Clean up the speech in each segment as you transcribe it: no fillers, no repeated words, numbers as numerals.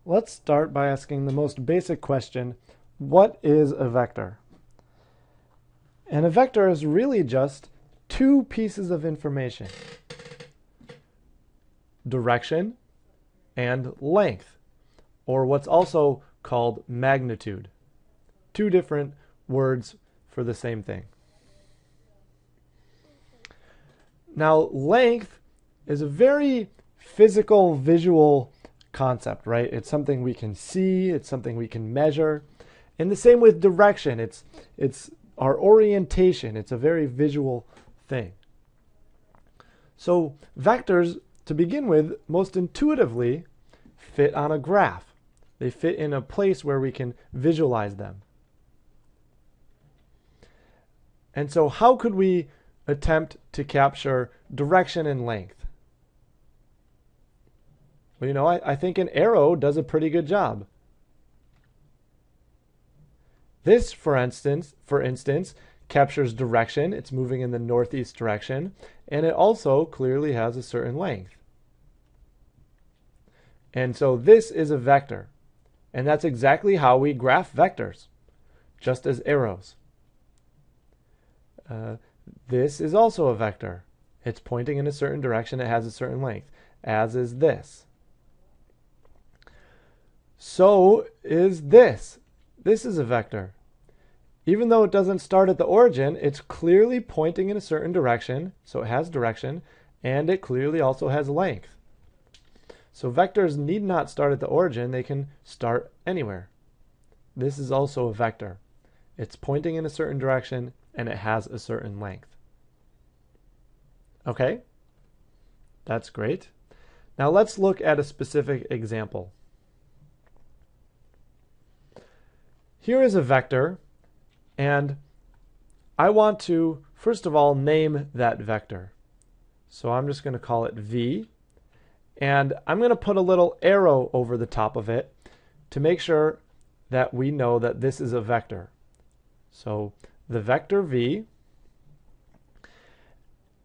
Let's start by asking the most basic question, what is a vector? And a vector is really just two pieces of information, direction and length, or what's also called magnitude. Two different words for the same thing. Now, length is a very physical, visual concept, right? It's something we can see, it's something we can measure. And the same with direction. It's our orientation. It's a very visual thing. So vectors, to begin with, most intuitively fit on a graph. They fit in a place where we can visualize them. And so how could we attempt to capture direction and length? Well, I think an arrow does a pretty good job. This, for instance, captures direction. It's moving in the northeast direction, and it also clearly has a certain length. And so this is a vector, and that's exactly how we graph vectors, just as arrows. This is also a vector. It's pointing in a certain direction. It has a certain length, as is this. So is this. This is a vector. Even though it doesn't start at the origin, it's clearly pointing in a certain direction, so it has direction, and it clearly also has length. So vectors need not start at the origin, they can start anywhere. This is also a vector. It's pointing in a certain direction, and it has a certain length. Okay? That's great. Now let's look at a specific example. Here is a vector, and I want to, first of all, name that vector. So I'm just going to call it V, and I'm going to put a little arrow over the top of it to make sure that we know that this is a vector. So the vector V,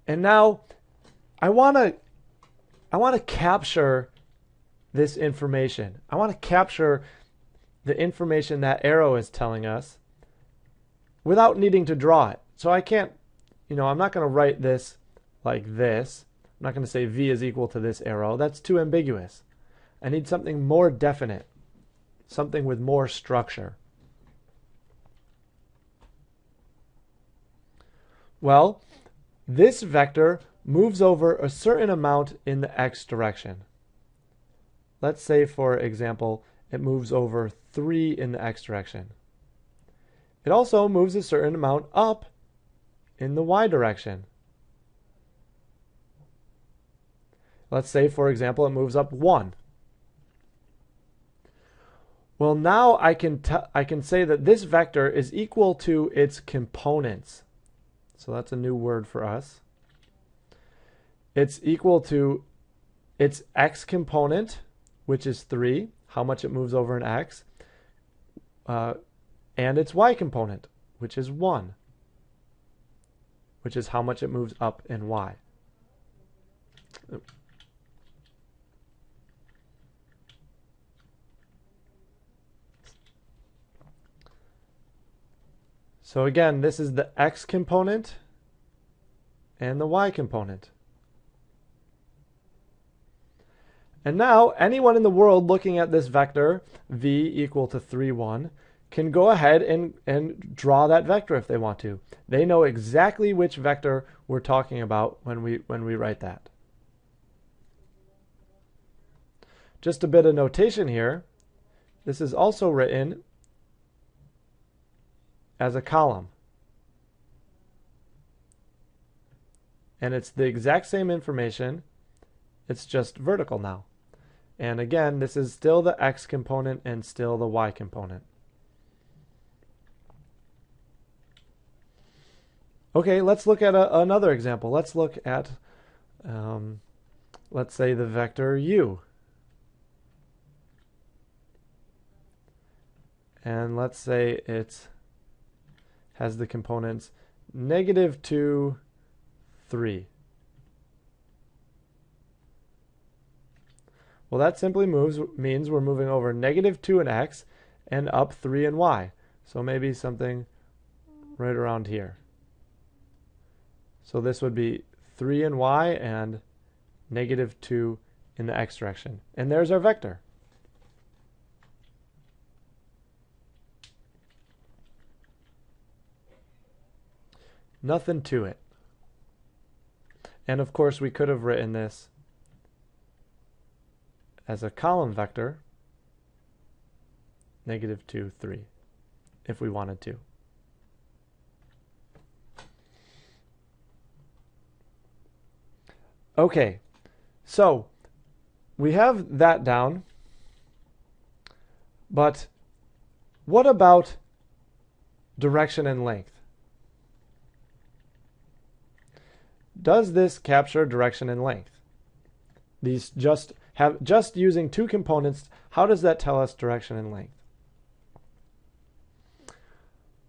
and now I want to capture this information. I want to capture the information that arrow is telling us without needing to draw it. So I can't, I'm not going to write this like this. I'm not going to say V is equal to this arrow. That's too ambiguous. I need something more definite, something with more structure. Well, this vector moves over a certain amount in the x direction. Let's say, for example, it moves over 3 in the x direction. It also moves a certain amount up in the y direction. Let's say, for example, it moves up 1. Well, now I can say that this vector is equal to its components. So that's a new word for us. It's equal to its x component, which is 3, how much it moves over in x, and its y component, which is 1, which is how much it moves up in y. So again, this is the x component and the y component. And now, anyone in the world looking at this vector, v equal to 3, 1, can go ahead and draw that vector if they want to. They know exactly which vector we're talking about when we write that. Just a bit of notation here. This is also written as a column. And it's the exact same information. It's just vertical now. And again, this is still the x component and still the y component. Okay, let's look at another example. Let's look at, let's say, the vector u. And let's say it has the components -2, 3. Well, that simply means we're moving over -2 in x and up 3 in y. So maybe something right around here. So this would be 3 in y and -2 in the x direction. And there's our vector. Nothing to it. And of course, we could have written this as a column vector, -2, 3, if we wanted to. Okay, so we have that down, but what about direction and length? Does this capture direction and length? These just using two components, how does that tell us direction and length?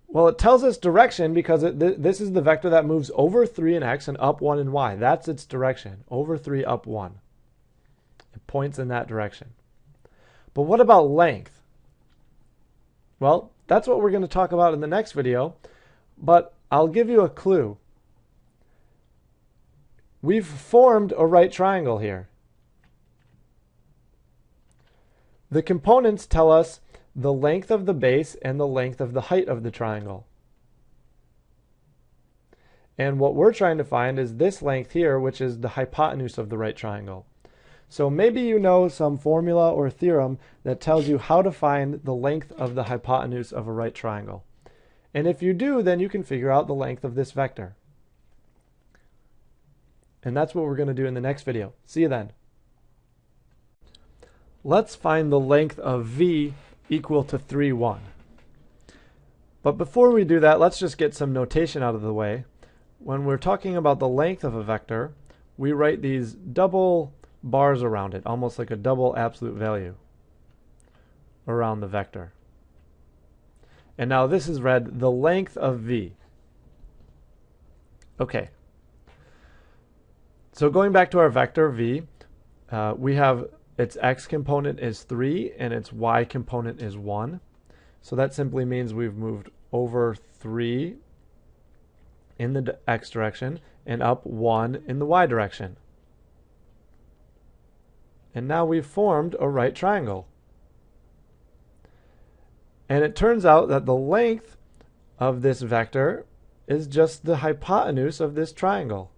Well, it tells us direction because this is the vector that moves over 3 in x and up 1 in y. That's its direction, over 3, up 1. It points in that direction. But what about length? Well, that's what we're going to talk about in the next video, but I'll give you a clue. We've formed a right triangle here. The components tell us the length of the base and the length of the height of the triangle. And what we're trying to find is this length here, which is the hypotenuse of the right triangle. So maybe you know some formula or theorem that tells you how to find the length of the hypotenuse of a right triangle. And if you do, then you can figure out the length of this vector. And that's what we're going to do in the next video. See you then. Let's find the length of v equal to 3, 1. But before we do that, let's just get some notation out of the way. When we're talking about the length of a vector, we write these double bars around it, almost like a double absolute value around the vector. And now this is read the length of v. Okay. So going back to our vector v, we have its x component is 3 and its y component is 1. So that simply means we've moved over 3 in the x direction and up 1 in the y direction. And now we've formed a right triangle. And it turns out that the length of this vector is just the hypotenuse of this triangle.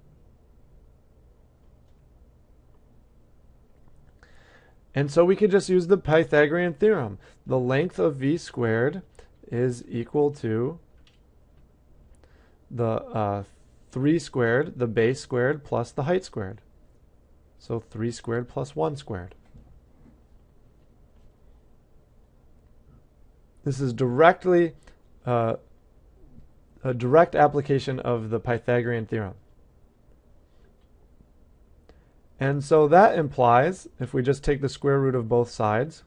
And so we could just use the Pythagorean theorem. The length of v squared is equal to the 3 squared, the base squared, plus the height squared. So 3 squared plus 1 squared. This is directly a direct application of the Pythagorean theorem. And so that implies, if we just take the square root of both sides,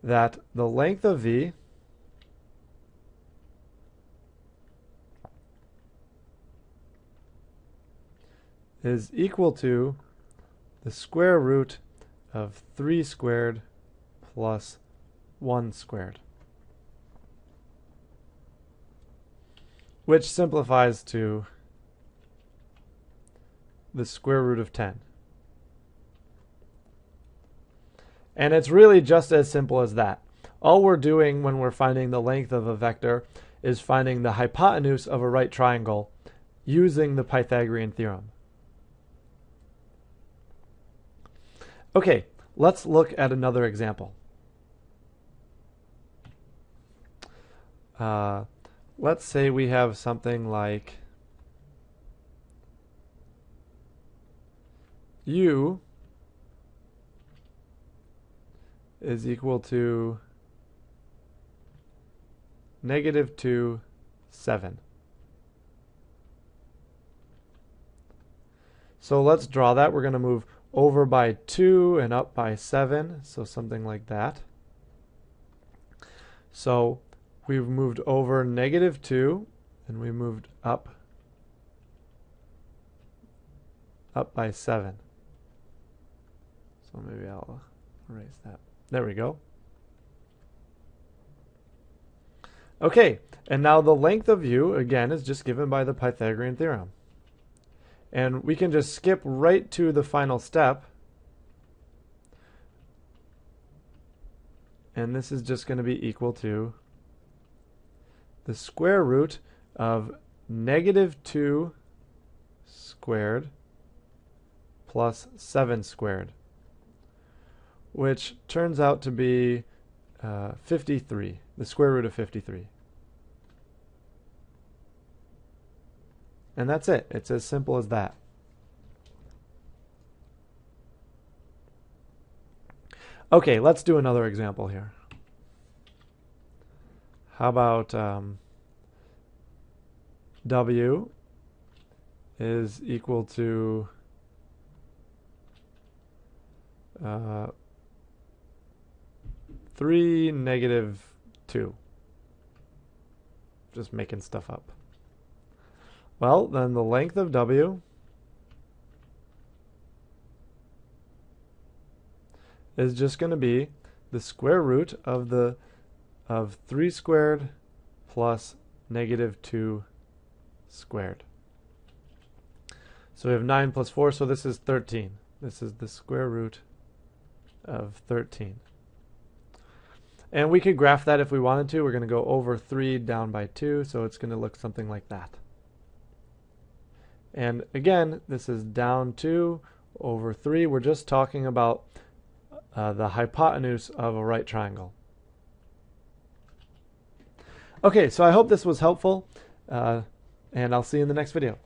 that the length of v is equal to the square root of 3 squared plus 1 squared, which simplifies to the square root of 10. And it's really just as simple as that. All we're doing when we're finding the length of a vector is finding the hypotenuse of a right triangle using the Pythagorean theorem. Okay, let's look at another example. Let's say we have something like u is equal to -2, 7. So let's draw that. We're going to move over by 2 and up by 7, so something like that. So we've moved over -2 and we moved up by 7. So maybe I'll erase that. There we go. Okay, and now the length of u, again, is just given by the Pythagorean theorem. And we can just skip right to the final step. And this is just going to be equal to the square root of -2 squared plus 7 squared, which turns out to be 53, the square root of 53. And that's it. It's as simple as that. Okay, let's do another example here. How about w is equal to 3 -2. Just making stuff up. Well, then the length of w is just going to be the square root of 3 squared plus -2 squared. So we have 9 plus 4, so this is 13. This is the square root of 13. And we could graph that if we wanted to. We're going to go over 3 down by 2, so it's going to look something like that. And again, this is down 2 over 3. We're just talking about the hypotenuse of a right triangle. Okay, so I hope this was helpful, and I'll see you in the next video.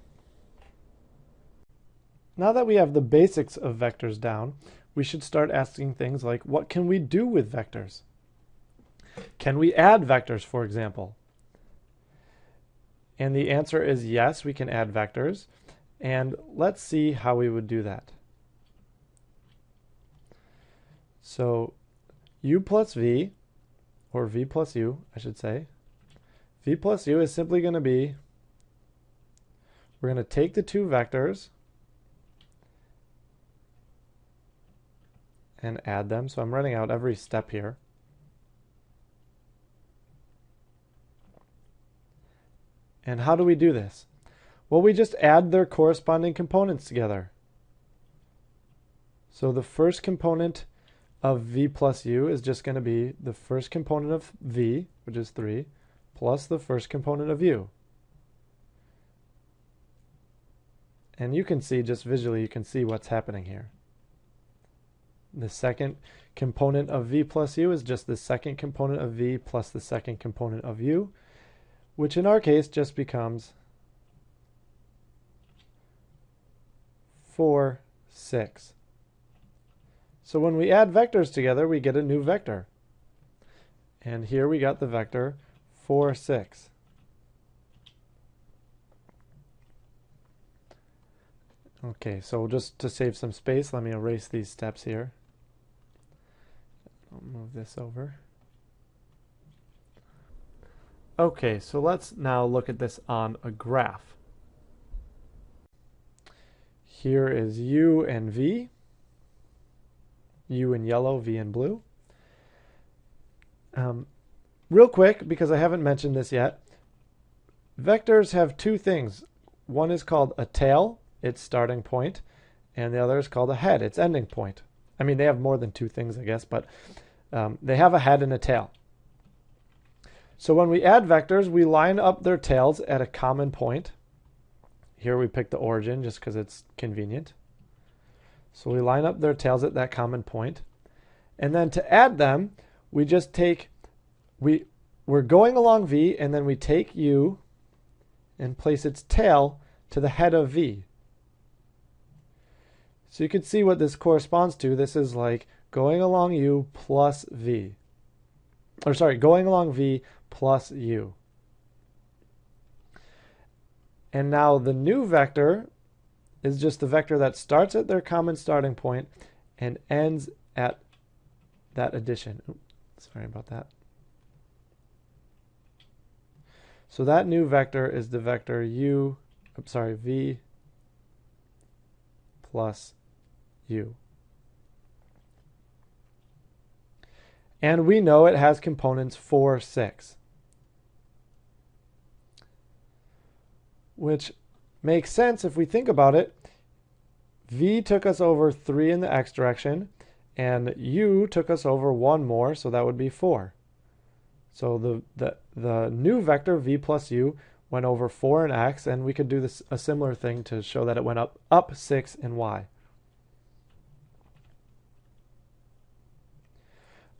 Now that we have the basics of vectors down, we should start asking things like, what can we do with vectors? Can we add vectors, for example? And the answer is yes, we can add vectors. And let's see how we would do that. So u plus v, or v plus u, I should say. V plus u is simply going to be, we're going to take the two vectors and add them. So I'm writing out every step here. And how do we do this? Well, we just add their corresponding components together. So the first component of v plus u is just going to be the first component of v, which is 3, plus the first component of u. And you can see, just visually, you can see what's happening here. The second component of v plus u is just the second component of v plus the second component of u, which in our case just becomes 4, 6. So when we add vectors together, we get a new vector. And here we got the vector 4, 6. Okay, so just to save some space, let me erase these steps here. I'll move this over. Okay, so let's now look at this on a graph. Here is u and v. U in yellow, v in blue. Real quick, because I haven't mentioned this yet, vectors have two things. One is called a tail, its starting point, and the other is called a head, its ending point. I mean, they have more than two things, I guess, but they have a head and a tail. So when we add vectors, we line up their tails at a common point. Here we pick the origin just because it's convenient. So we line up their tails at that common point. And then to add them, we just take, we're going along v, and then we take u and place its tail to the head of v. So you can see what this corresponds to. This is like going along u plus v. Or sorry, going along v plus u. And now the new vector is just the vector that starts at their common starting point and ends at that addition. Oops, sorry about that. So that new vector is the vector v plus u. and we know it has components 4, 6. Which makes sense if we think about it. V took us over 3 in the x direction, and u took us over 1 more, so that would be 4. So the new vector v plus u went over 4 in x, and we could do this a similar thing to show that it went up 6 in y.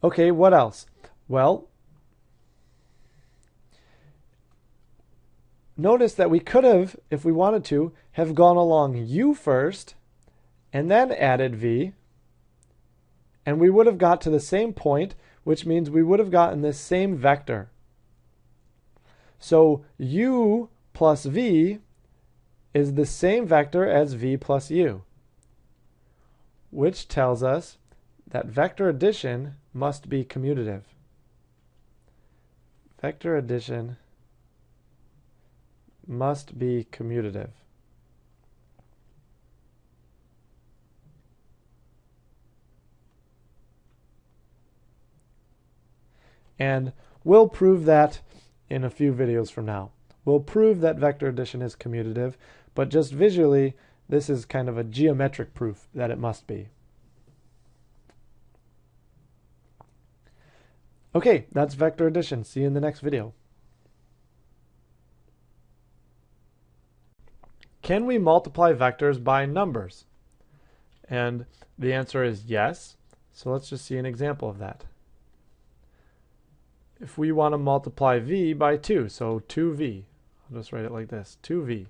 Okay, what else? Well, notice that we could have, if we wanted to, have gone along u first and then added v, and we would have got to the same point, which means we would have gotten this same vector. So u plus v is the same vector as v plus u, which tells us that vector addition must be commutative. Vector addition must be commutative. And we'll prove that in a few videos from now. We'll prove that vector addition is commutative, but just visually, this is kind of a geometric proof that it must be. Okay, that's vector addition. See you in the next video. Can we multiply vectors by numbers? And the answer is yes. So let's just see an example of that. If we want to multiply v by 2, so 2v, I'll just write it like this, 2v.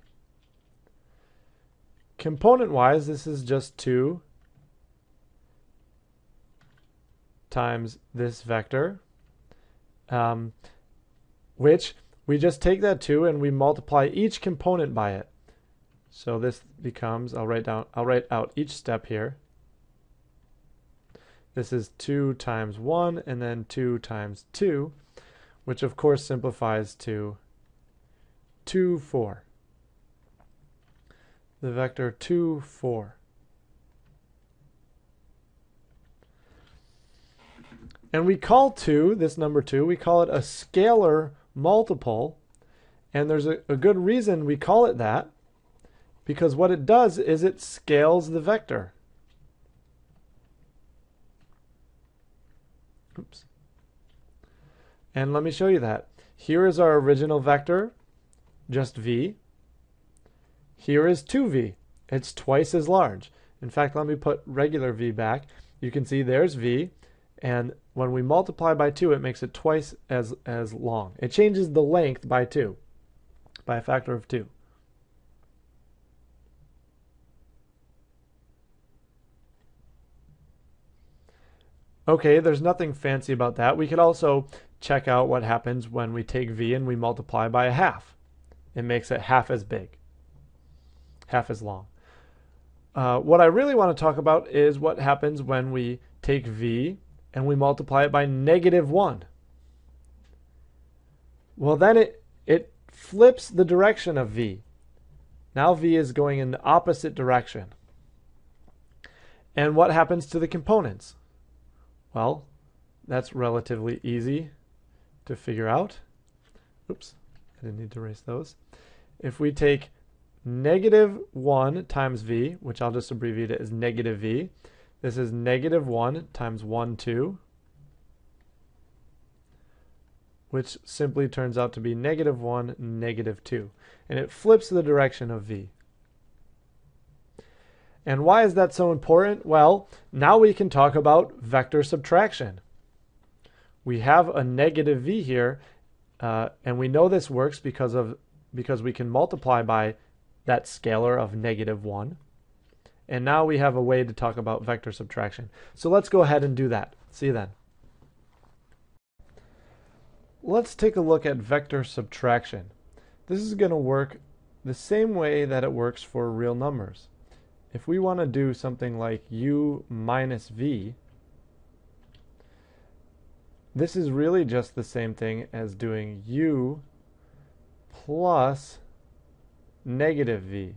Component-wise, this is just 2 times this vector, which we just take that 2 and we multiply each component by it. So this becomes, I'll write out each step here. This is 2 times 1 and then 2 times 2, which of course simplifies to 2, 4. The vector 2, 4. And we call 2, this number 2, we call it a scalar multiple. And there's a good reason we call it that, because what it does is it scales the vector. Oops. And let me show you that. Here is our original vector, just v. Here is 2v. It's twice as large. In fact, let me put regular v back. You can see there's v, and when we multiply by 2, it makes it twice as long. It changes the length by 2, by a factor of 2. Okay, there's nothing fancy about that. We could also check out what happens when we take v and we multiply by a half. It makes it half as big, half as long. What I really want to talk about is what happens when we take v and we multiply it by -1. Well, then it flips the direction of v. Now v is going in the opposite direction. And what happens to the components? Well, that's relatively easy to figure out. Oops, I didn't need to erase those. If we take -1 times v, which I'll just abbreviate it as -v, this is -1 times 1, 2, which simply turns out to be -1, -2. And it flips the direction of v. And why is that so important? Well, now we can talk about vector subtraction. We have a -v here, and we know this works because we can multiply by that scalar of -1. And now we have a way to talk about vector subtraction. So let's go ahead and do that. See you then. Let's take a look at vector subtraction. This is going to work the same way that it works for real numbers. If we want to do something like u minus v, this is really just the same thing as doing u plus -v.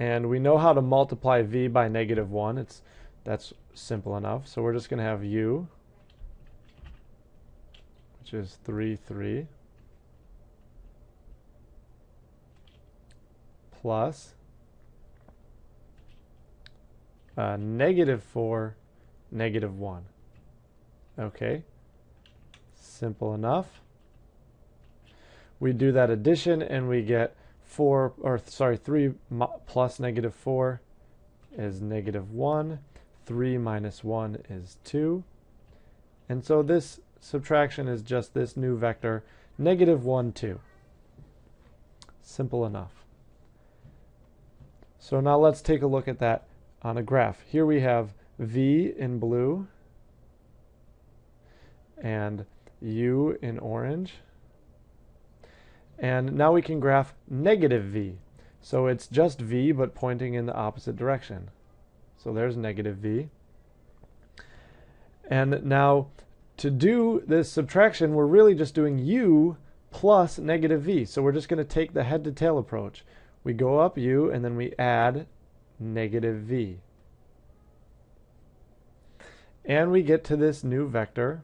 And we know how to multiply v by -1. That's simple enough. So we're just going to have u, which is 3, 3, plus -4, -1. Okay, simple enough. We do that addition and we get 3 plus -4 is -1. 3 minus 1 is 2. And so this subtraction is just this new vector, -1, 2. Simple enough. So now let's take a look at that on a graph. Here we have v in blue and u in orange. And now we can graph -v. So it's just v, but pointing in the opposite direction. So there's -v. And now to do this subtraction, we're really just doing u plus -v. So we're just going to take the head-to-tail approach. We go up u, and then we add -v. And we get to this new vector,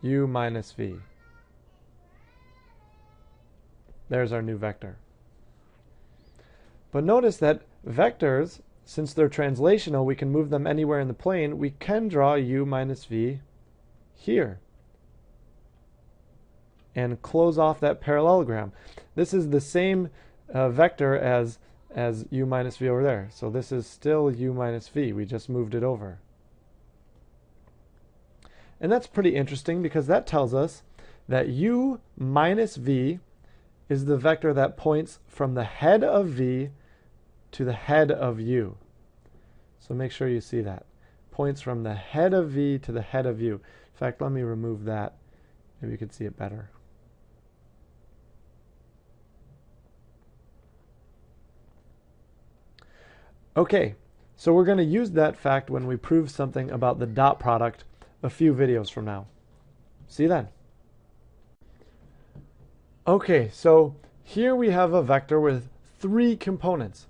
u minus v. There's our new vector. But notice that vectors, since they're translational, we can move them anywhere in the plane. We can draw u minus v here and close off that parallelogram. This is the same vector as u minus v over there. So this is still u minus v. We just moved it over. And that's pretty interesting because that tells us that u minus v is the vector that points from the head of v to the head of u. So make sure you see that. Points from the head of v to the head of u. In fact, let me remove that. Maybe you can see it better. Okay, so we're going to use that fact when we prove something about the dot product a few videos from now. See you then. Okay, so here we have a vector with 3 components.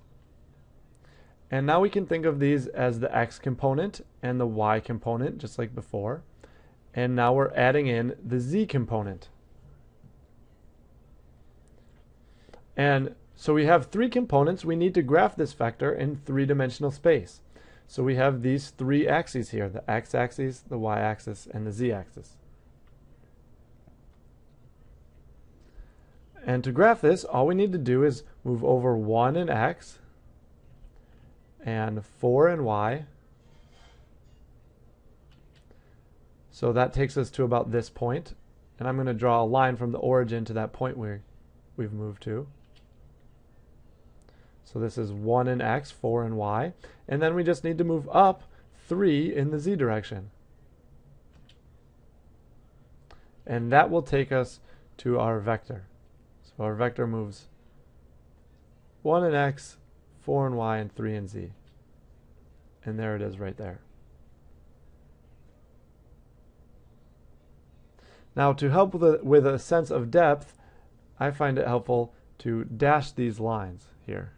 And now we can think of these as the x component and the y component, just like before. And now we're adding in the z component. And so we have 3 components. We need to graph this vector in 3-dimensional space. So we have these 3 axes here, the x-axis, the y-axis, and the z-axis. And to graph this, all we need to do is move over 1 in x and 4 in y. So that takes us to about this point. And I'm going to draw a line from the origin to that point where we've moved to. So this is 1 in x, 4 in y. And then we just need to move up 3 in the z direction. And that will take us to our vector. So our vector moves 1 in x, 4 in y, and 3 in z. And there it is right there. Now to help with a sense of depth, I find it helpful to dash these lines here.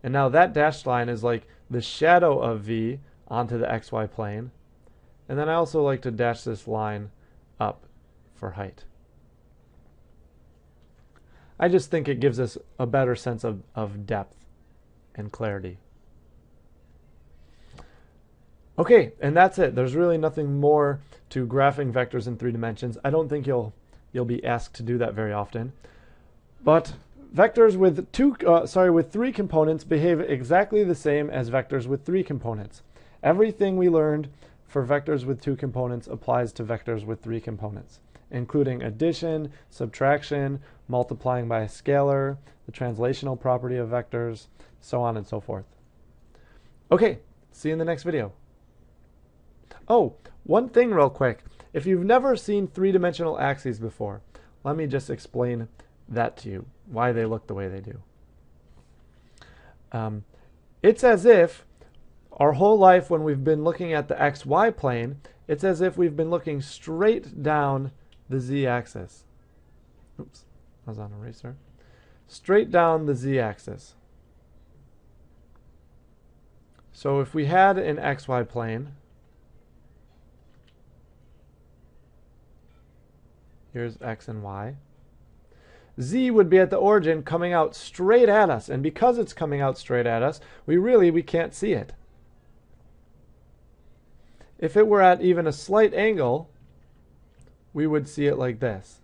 And now that dashed line is like the shadow of v onto the xy plane. And then I also like to dash this line up for height. I just think it gives us a better sense of depth and clarity. Okay, and that's it. There's really nothing more to graphing vectors in 3 dimensions. I don't think you'll be asked to do that very often. But vectors with 3 components behave exactly the same as vectors with 3 components. Everything we learned for vectors with 2 components applies to vectors with 3 components, including addition, subtraction, multiplying by a scalar, the translational property of vectors, so on and so forth. Okay, see you in the next video. Oh, one thing real quick. If you've never seen 3-dimensional axes before, let me just explain that to you, why they look the way they do. It's as if Our whole life when we've been looking at the xy plane, it's as if we've been looking straight down the z-axis. Oops, I was on eraser. Straight down the z-axis. So if we had an xy plane, here's x and y, z would be at the origin coming out straight at us. And because it's coming out straight at us, we can't see it. If it were at even a slight angle, we would see it like this.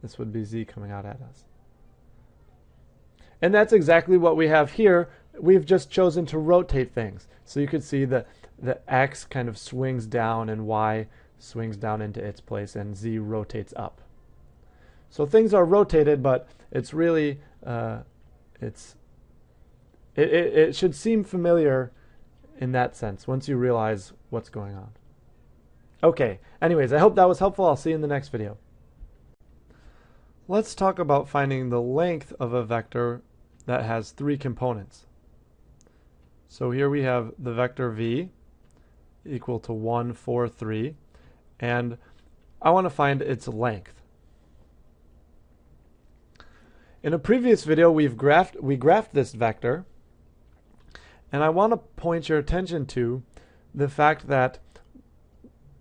This would be z coming out at us. And that's exactly what we have here. We've just chosen to rotate things. So you could see the x kind of swings down and y swings down into its place and z rotates up. So things are rotated, but it's really, it should seem familiar in that sense once you realize what's going on. Okay, anyways, I hope that was helpful. I'll see you in the next video. Let's talk about finding the length of a vector that has 3 components. So here we have the vector v equal to 1, 4, 3, and I want to find its length. In a previous video, we graphed this vector, and I want to point your attention to the fact that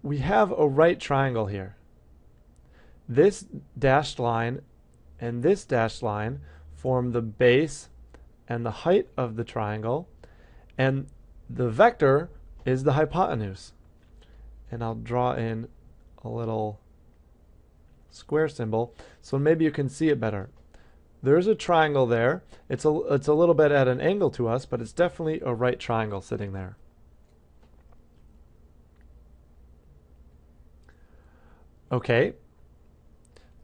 we have a right triangle here. This dashed line and this dashed line form the base and the height of the triangle, and the vector is the hypotenuse. And I'll draw in a little square symbol so maybe you can see it better. There's a triangle there. It's a little bit at an angle to us, but it's definitely a right triangle sitting there. Okay,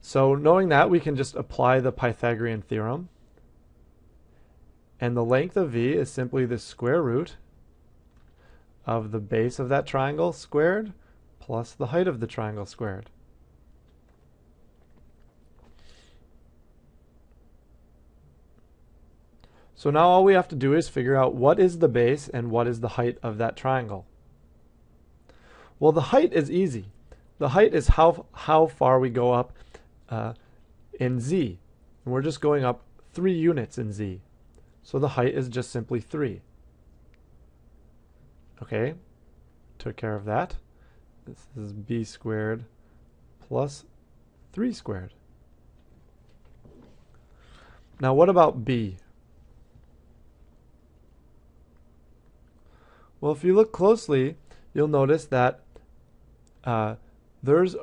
so knowing that, we can just apply the Pythagorean theorem. And the length of v is simply the square root of the base of that triangle squared plus the height of the triangle squared. So now all we have to do is figure out what is the base and what is the height of that triangle. Well, the height is easy. The height is how far we go up in z. And we're just going up 3 units in z. So the height is just simply 3. Okay, took care of that. This is b squared plus 3 squared. Now what about b? Well, if you look closely, you'll notice that there's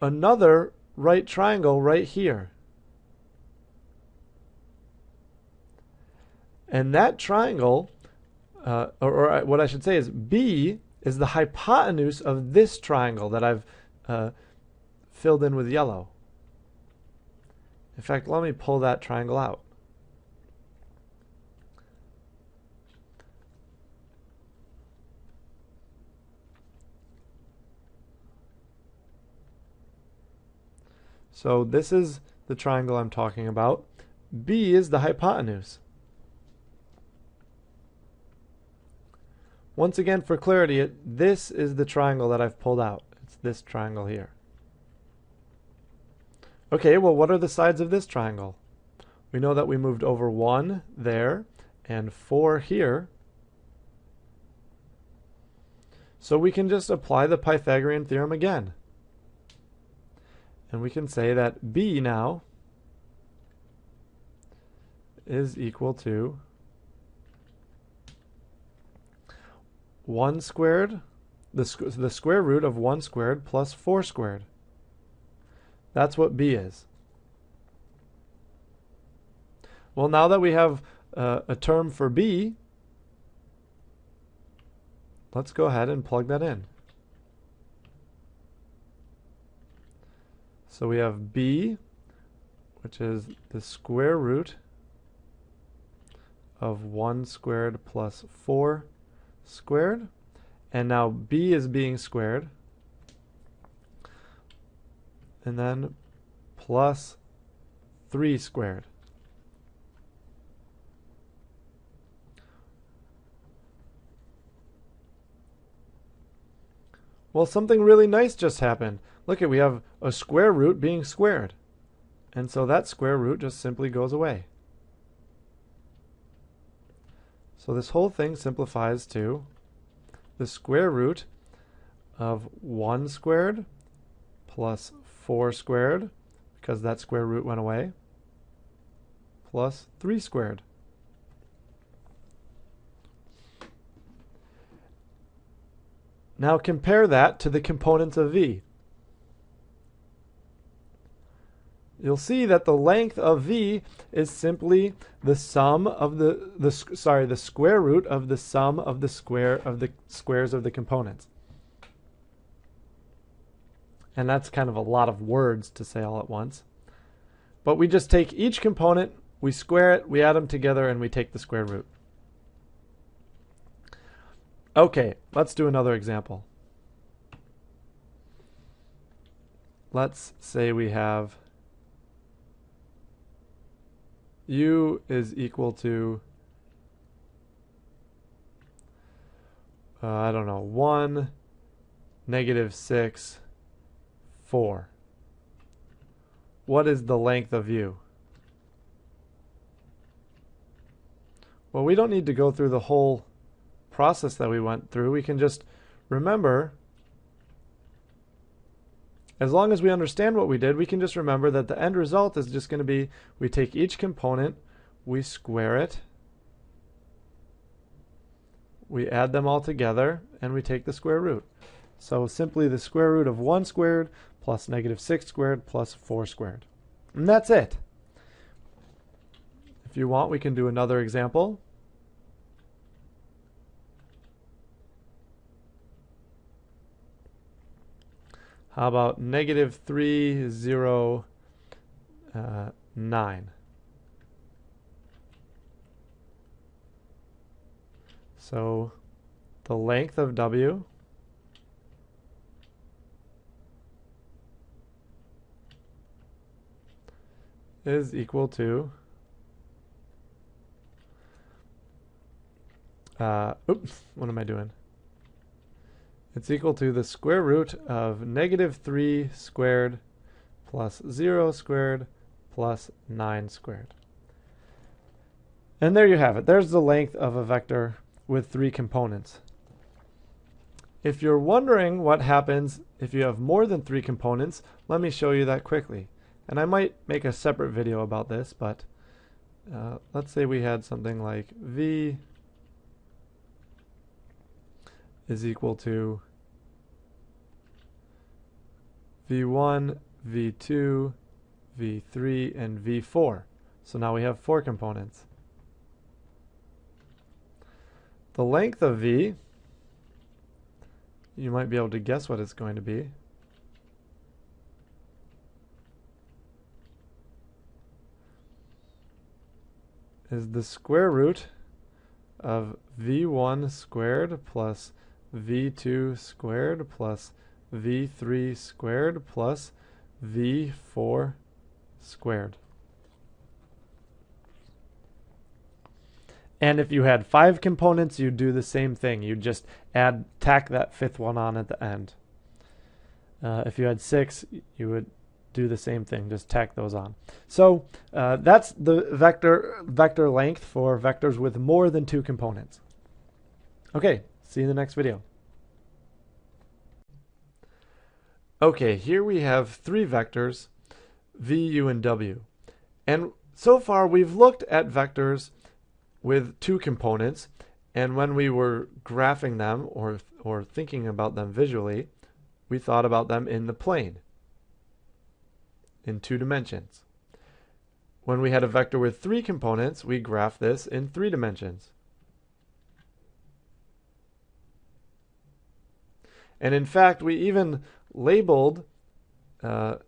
another right triangle right here. And that triangle, or what I should say is B is the hypotenuse of this triangle that I've filled in with yellow. In fact, let me pull that triangle out. So this is the triangle I'm talking about. B is the hypotenuse. Once again, for clarity, this is the triangle that I've pulled out. It's this triangle here. Okay, well, what are the sides of this triangle? We know that we moved over 1 there and 4 here. So we can just apply the Pythagorean theorem again. And we can say that B now is equal to 1 squared, the square root of 1 squared plus 4 squared. That's what B is. Well, now that we have a term for B, let's go ahead and plug that in. So we have B, which is the square root of 1 squared plus 4 squared. And now B is being squared. And then plus 3 squared. Well, something really nice just happened. Look at, we have a square root being squared. And so that square root just simply goes away. So this whole thing simplifies to the square root of 1 squared plus 4 squared, because that square root went away, plus 3 squared. Now compare that to the components of v. You'll see that the length of v is simply the sum of the square root of the sum of the squares of the components. And that's kind of a lot of words to say all at once. But we just take each component, we square it, we add them together, and we take the square root. Okay, let's do another example. Let's say we have u is equal to, I don't know, 1, -6, 4. What is the length of u? Well, we don't need to go through the whole process that we went through. We can just remember, as long as we understand what we did, we can just remember that the end result is just going to be, we take each component, we square it, we add them all together, and we take the square root. So simply the square root of 1 squared plus -6 squared plus 4 squared. And that's it. If you want, we can do another example. How about -3, 0, 9? So the length of w is equal to, oops, what am I doing? It's equal to the square root of -3 squared plus 0 squared plus 9 squared. And there you have it. There's the length of a vector with 3 components. If you're wondering what happens if you have more than 3 components, let me show you that quickly. And I might make a separate video about this, but let's say we had something like v is equal to v1, v2, v3, and v4. So now we have 4 components. The length of v, you might be able to guess what it's going to be. Is the square root of v1 squared plus v2 squared plus v3 squared plus v4 squared. And if you had 5 components, you'd do the same thing. You'd just tack that 5th one on at the end. If you had 6, you would do the same thing, just tack those on. So that's the vector length for vectors with more than 2 components. Okay, see you in the next video. Okay, here we have 3 vectors, v, u, and w. And so far we've looked at vectors with 2 components, and when we were graphing them or thinking about them visually, we thought about them in the plane, in 2 dimensions. When we had a vector with 3 components, we graphed this in 3 dimensions. And in fact, we even labeled, well,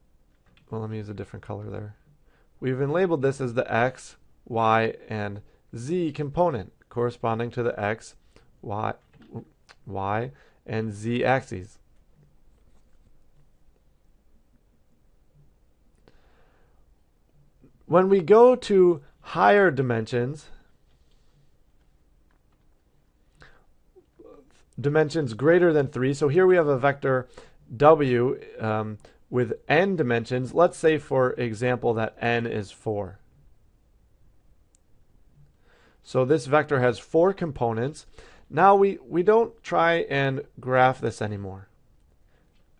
let me use a different color there. We even labeled this as the x, y, and z component, corresponding to the x, y, and z axes. When we go to higher dimensions, dimensions greater than 3. So here we have a vector w with n dimensions. Let's say, for example, that n is 4. So this vector has 4 components. Now we don't try and graph this anymore.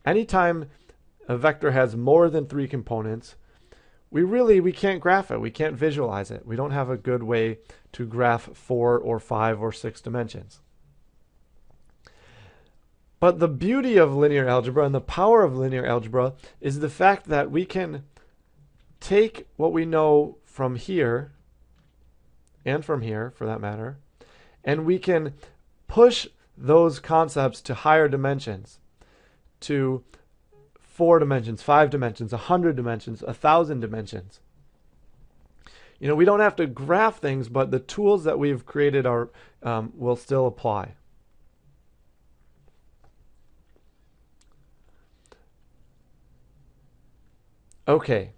Anytime a vector has more than 3 components, we can't graph it. We can't visualize it. We don't have a good way to graph 4 or 5 or 6 dimensions. But the beauty of linear algebra and the power of linear algebra is the fact that we can take what we know from here, and from here for that matter, and we can push those concepts to higher dimensions, to 4 dimensions, 5 dimensions, 100 dimensions, 1,000 dimensions. You know, we don't have to graph things, but the tools that we've created are will still apply. Okay.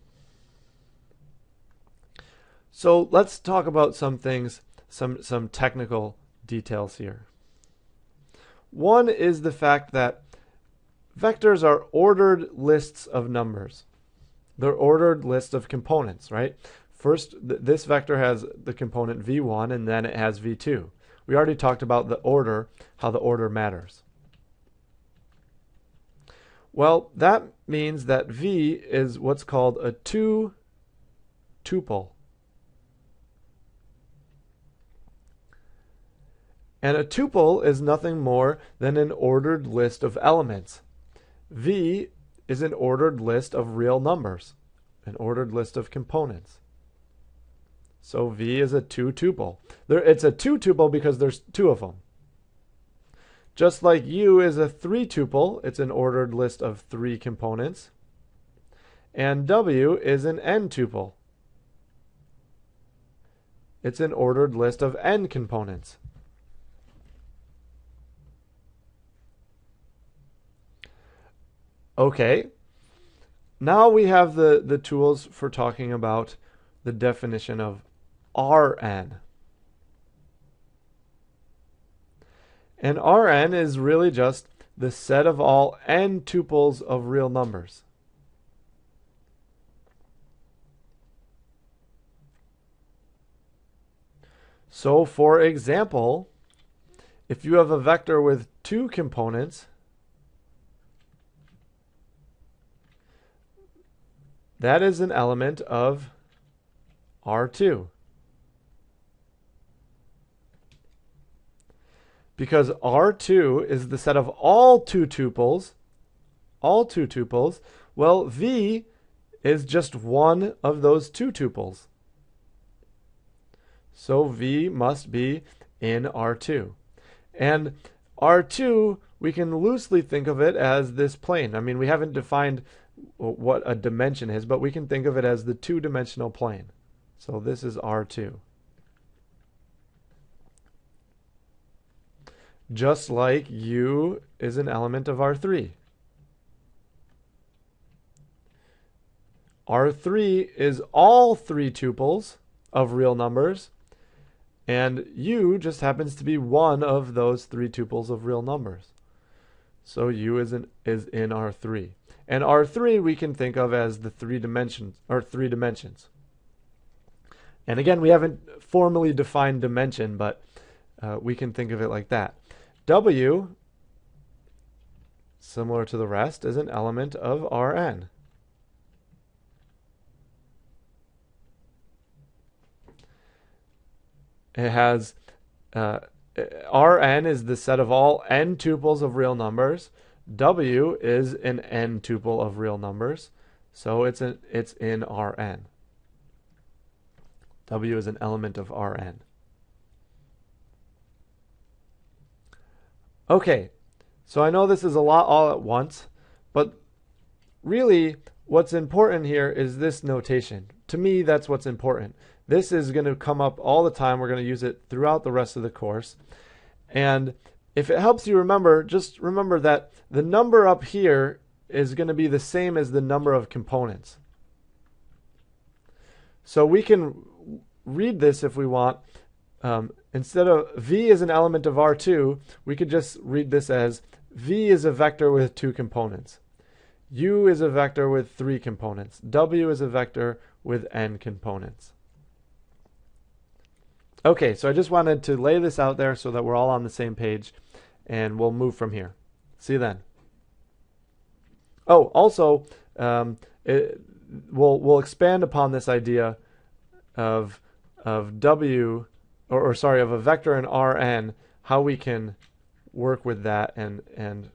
So let's talk about some things, some technical details here. One is the fact that vectors are ordered lists of numbers. They're ordered lists of components, right? First, this vector has the component v1, and then it has v2. We already talked about the order, how the order matters. Well, that means that v is what's called a 2-tuple. And a tuple is nothing more than an ordered list of elements. V is an ordered list of real numbers, an ordered list of components. So V is a 2-tuple. It's a 2-tuple because there's 2 of them. Just like U is a 3-tuple, it's an ordered list of 3 components. And W is an n-tuple. It's an ordered list of n components. Okay, now we have the tools for talking about the definition of Rn. And Rn is really just the set of all n tuples of real numbers. So, for example, if you have a vector with 2 components, that is an element of R2. Because R2 is the set of all 2 tuples, well, V is just one of those 2 tuples. So V must be in R2. And R2, we can loosely think of it as this plane. I mean, we haven't defined what a dimension is, but we can think of it as the 2-dimensional plane. So this is R2. Just like U is an element of R3. R3 is all 3 tuples of real numbers, and U just happens to be one of those 3 tuples of real numbers. So U is in R3. And R3 we can think of as the 3 dimensions. And again, we haven't formally defined dimension, but we can think of it like that. W, similar to the rest, is an element of Rn. It has Rn is the set of all n tuples of real numbers. W is an n tuple of real numbers, so it's in Rn. W is an element of Rn. Okay, so I know this is a lot all at once, but really what's important here is this notation. To me, that's what's important. This is going to come up all the time. We're going to use it throughout the rest of the course. And if it helps you remember, just remember that the number up here is going to be the same as the number of components. So we can read this if we want instead of V is an element of R2, we could just read this as V is a vector with 2 components. U is a vector with 3 components. W is a vector with n components. Okay, so I just wanted to lay this out there so that we're all on the same page, and we'll move from here. See you then. Oh, also, we'll expand upon this idea of W, or sorry, of a vector in Rn, how we can work with that and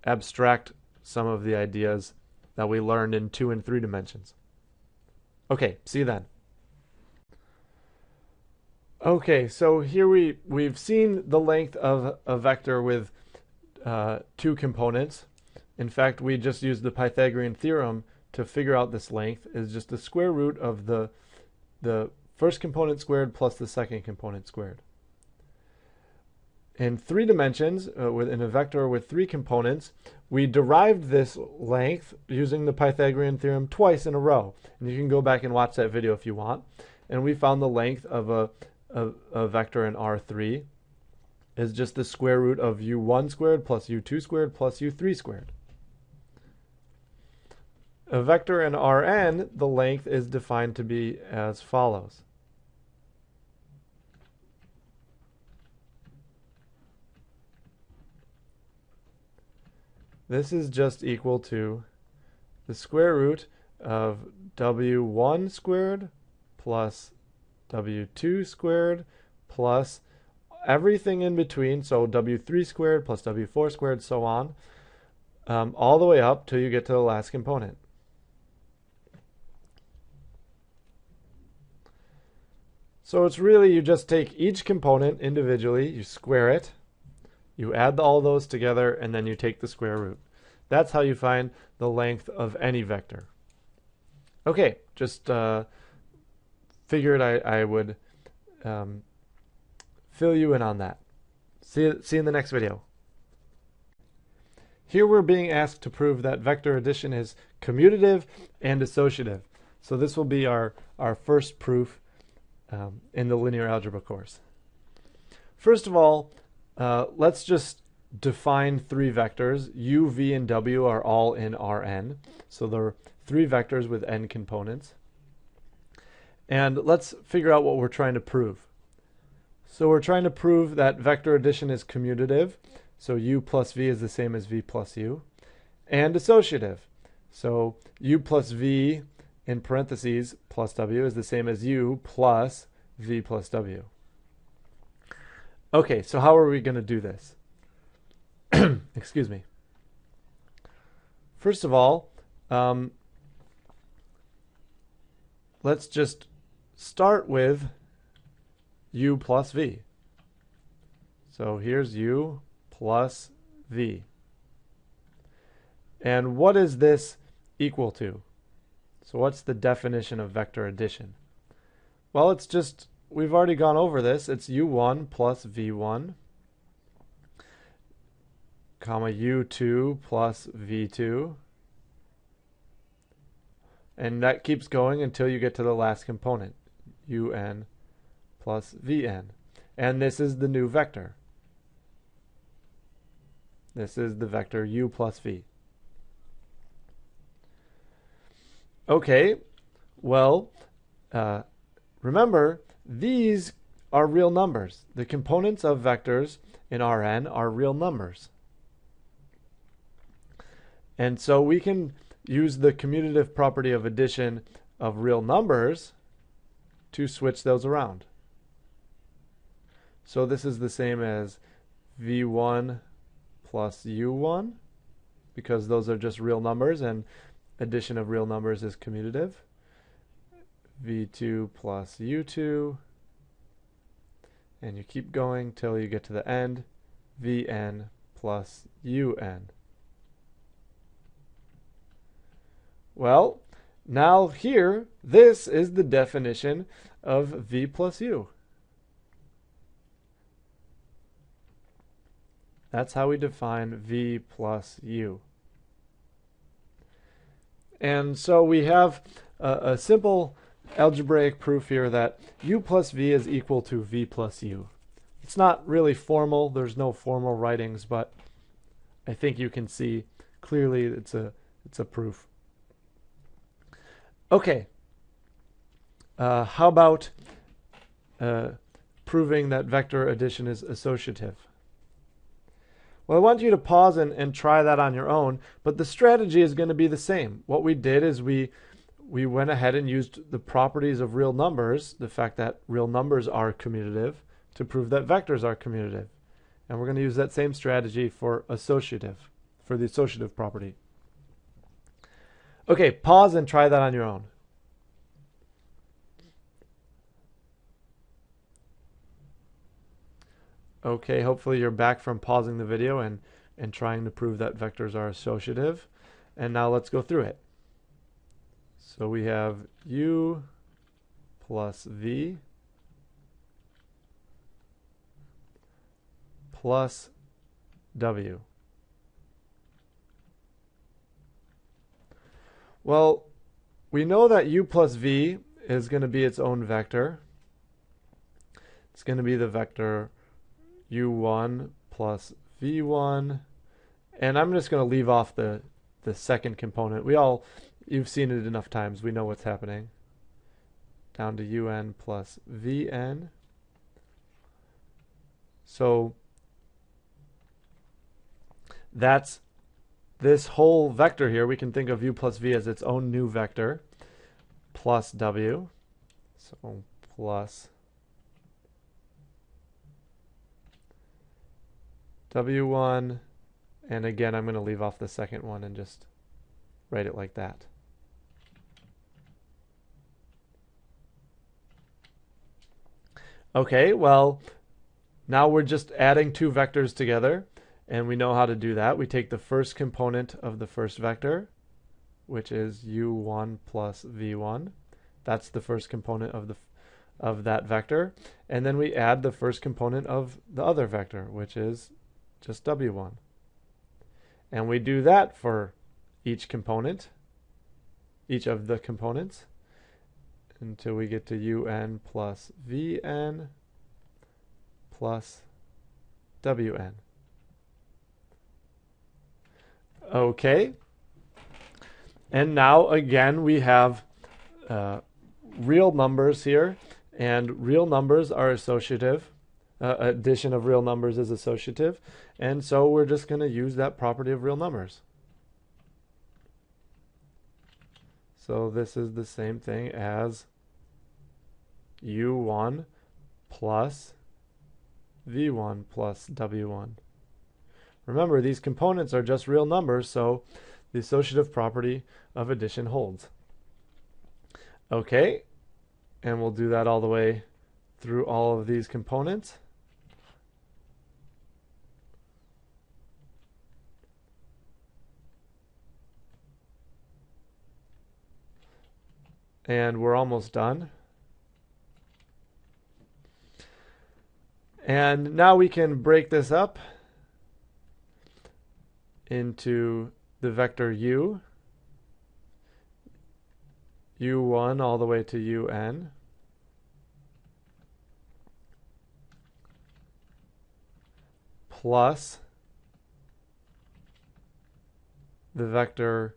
abstract some of the ideas that we learned in 2 and 3 dimensions. Okay, see you then. Okay, so here we've seen the length of a vector with 2 components. In fact, we just used the Pythagorean theorem to figure out this length is just the square root of the first component squared plus the second component squared. In 3 dimensions, in a vector with 3 components, we derived this length using the Pythagorean theorem twice in a row. And you can go back and watch that video if you want. And we found the length of a vector in R3 is just the square root of u1 squared plus u2 squared plus u3 squared. A vector in Rn, the length is defined to be as follows. This is just equal to the square root of w1 squared plus w2 squared plus everything in between, so w3 squared plus w4 squared, so on, all the way up till you get to the last component. So it's really, you just take each component individually, you square it, you add all those together, and then you take the square root. That's how you find the length of any vector. Okay, just figured I would fill you in on that. See you in the next video. Here we're being asked to prove that vector addition is commutative and associative. So this will be our first proof in the linear algebra course. First of all, let's just define 3 vectors. U, V, and W are all in Rn. So there are 3 vectors with n components. And let's figure out what we're trying to prove. So we're trying to prove that vector addition is commutative. So U plus V is the same as V plus U. And associative. So U plus V in parentheses plus W is the same as U plus V plus W. Okay, so how are we going to do this? Excuse me. First of all, let's just start with U plus V. So here's U plus V. And what is this equal to? So what's the definition of vector addition? Well, it's just, we've already gone over this. It's U1 plus V1, comma U2 plus V2. And that keeps going until you get to the last component, UN plus Vn. And this is the new vector. This is the vector U plus V. Okay, well, remember, these are real numbers. The components of vectors in Rn are real numbers. And so we can use the commutative property of addition of real numbers to switch those around. So this is the same as V1 plus U1, because those are just real numbers and addition of real numbers is commutative. V2 plus U2, and you keep going till you get to the end, Vn plus Un. Well, now here, this is the definition of V plus U. That's how we define V plus U. And so we have a simple algebraic proof here that u plus v is equal to v plus u. It's not really formal. There's no formal writings, but I think you can see clearly it's a proof. Okay. How about proving that vector addition is associative? Well, I want you to pause and try that on your own, but the strategy is going to be the same. What we did is we went ahead and used the properties of real numbers, the fact that real numbers are commutative, to prove that vectors are commutative. And we're going to use that same strategy for associative, for the associative property. Okay, pause and try that on your own. Okay, hopefully you're back from pausing the video and trying to prove that vectors are associative. And now let's go through it. So we have u plus v plus w. Well, we know that u plus v is going to be its own vector. It's going to be the vector u1 plus v1, and I'm just going to leave off the second component. You've seen it enough times. We know what's happening. Down to un plus vn. So that's this whole vector here. We can think of u plus v as its own new vector plus w. So plus w1, and again I'm going to leave off the second one and just write it like that. Okay, well, now we're just adding two vectors together, and we know how to do that. We take the first component of the first vector, which is u1 plus v1. That's the first component of that vector, and then we add the first component of the other vector, which is just w1. And we do that for each component, each of the components, until we get to un plus vn plus wn. Okay. And now again we have real numbers here, and real numbers are associative. Addition of real numbers is associative, and so we're just going to use that property of real numbers. So this is the same thing as u1 plus v1 plus w1. Remember, these components are just real numbers, so the associative property of addition holds. Okay, and we'll do that all the way through all of these components. And we're almost done. And now we can break this up into the vector u1 all the way to un, plus the vector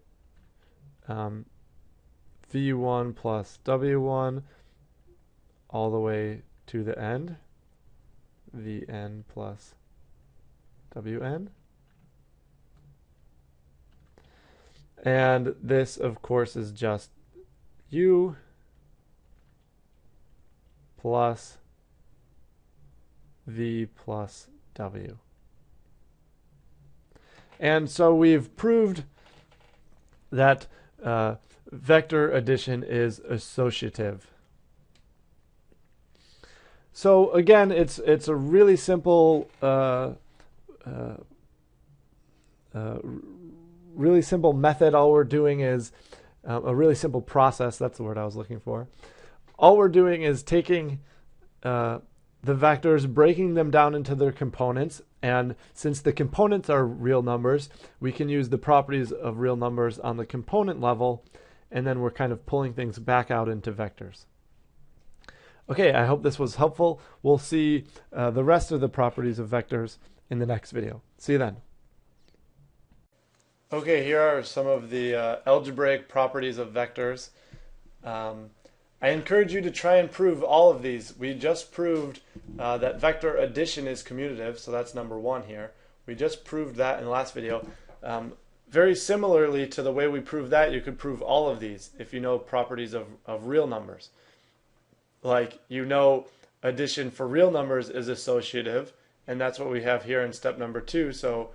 v1 plus w1 all the way to the end, vn plus wn. And this, of course, is just u plus v plus w. And so we've proved that vector addition is associative. So again, it's a really simple method. All we're doing is a really simple process. That's the word I was looking for. All we're doing is taking the vectors, breaking them down into their components, and since the components are real numbers, we can use the properties of real numbers on the component level and then we're kind of pulling things back out into vectors. Okay, I hope this was helpful. We'll see the rest of the properties of vectors in the next video. See you then. Okay, here are some of the algebraic properties of vectors. I encourage you to try and prove all of these. We just proved that vector addition is commutative, so that's number one here. We just proved that in the last video. Very similarly to the way we proved that, you could prove all of these if you know properties of real numbers. Like, you know, addition for real numbers is associative, and that's what we have here in step number 2, so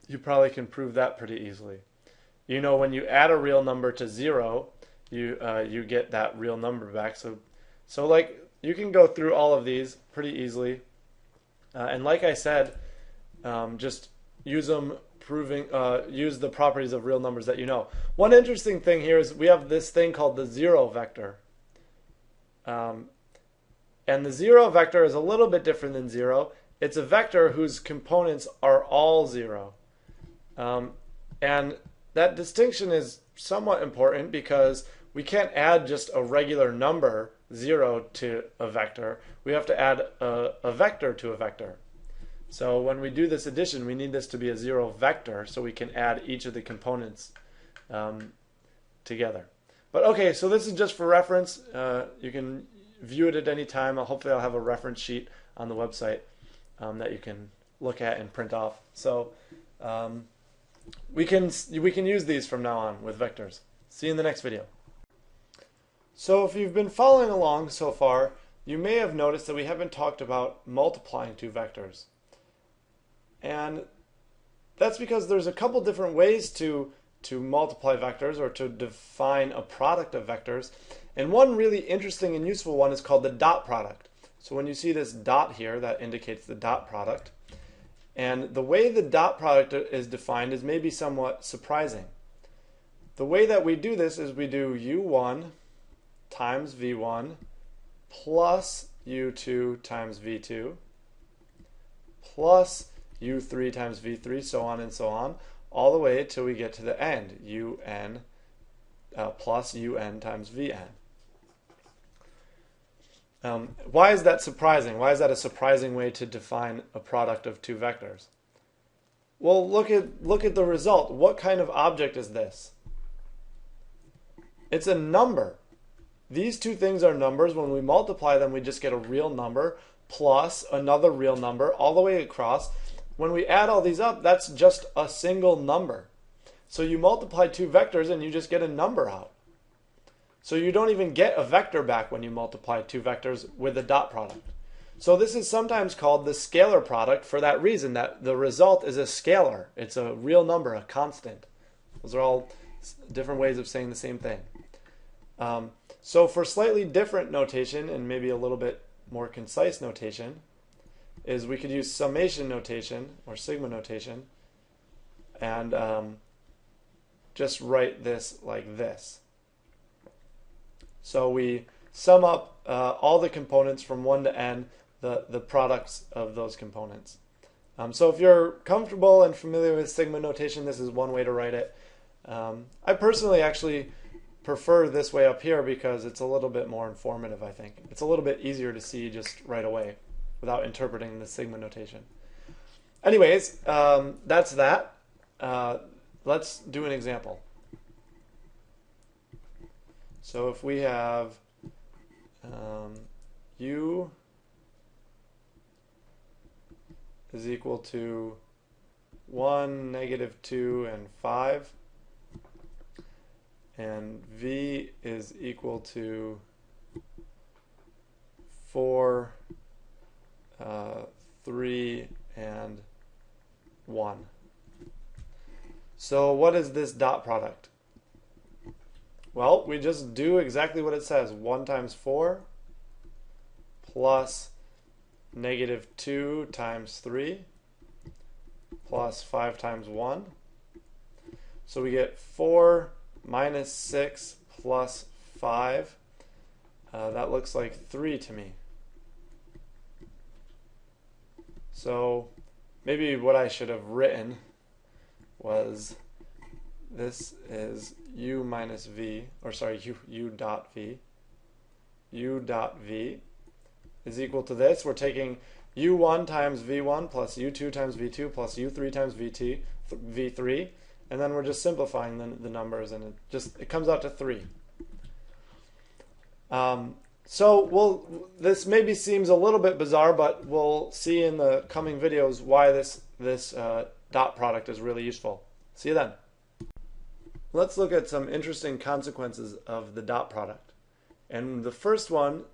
you probably can prove that pretty easily. You know, when you add a real number to 0, you get that real number back. So like, you can go through all of these pretty easily. And like I said, just use them use the properties of real numbers that you know. One interesting thing here is we have this thing called the 0 vector. And the 0 vector is a little bit different than 0. It's a vector whose components are all 0. And that distinction is somewhat important because we can't add just a regular number, 0, to a vector. We have to add a vector to a vector. So when we do this addition, we need this to be a 0 vector so we can add each of the components together. But okay, so this is just for reference. You can view it at any time. Hopefully I'll have a reference sheet on the website that you can look at and print off. So we can use these from now on with vectors. See you in the next video. So if you've been following along so far, you may have noticed that we haven't talked about multiplying two vectors. And that's because there's a couple different ways to multiply vectors or to define a product of vectors. And one really interesting and useful one is called the dot product. So when you see this dot here, that indicates the dot product. And the way the dot product is defined is maybe somewhat surprising. The way that we do this is we do u1 times v1 plus u2 times v2 plus u3 times v3, so on and so on, all the way till we get to the end, un plus un times vn. Why is that surprising? Why is that a surprising way to define a product of two vectors? Well, look at the result. What kind of object is this? It's a number. These two things are numbers. When we multiply them, we just get a real number plus another real number all the way across. When we add all these up, that's just a single number. So you multiply two vectors and you just get a number out. So you don't even get a vector back when you multiply two vectors with a dot product. So this is sometimes called the scalar product for that reason, that the result is a scalar. It's a real number, a constant. Those are all different ways of saying the same thing. So for slightly different notation and maybe a little bit more concise notation is we could use summation notation or sigma notation and just write this like this. So we sum up all the components from 1 to n, the products of those components. So if you're comfortable and familiar with sigma notation, this is one way to write it. I personally actually prefer this way up here because it's a little bit more informative, I think. It's a little bit easier to see just right away without interpreting the sigma notation. Anyways, that's that. Let's do an example. So if we have u is equal to 1, -2, and 5, and v is equal to 4, 3, and 1. So what is this dot product? Well, we just do exactly what it says. 1 times 4 plus -2 times 3 plus 5 times 1. So we get 4 minus 6 plus 5. That looks like 3 to me. So maybe what I should have written was this is u minus v, or sorry, u dot v. U dot v is equal to this. We're taking u1 times v1 plus u2 times v2 plus u3 times v3, and then we're just simplifying the numbers, and it comes out to 3. This maybe seems a little bit bizarre, but we'll see in the coming videos why this dot product is really useful. See you then. Let's look at some interesting consequences of the dot product. And the first one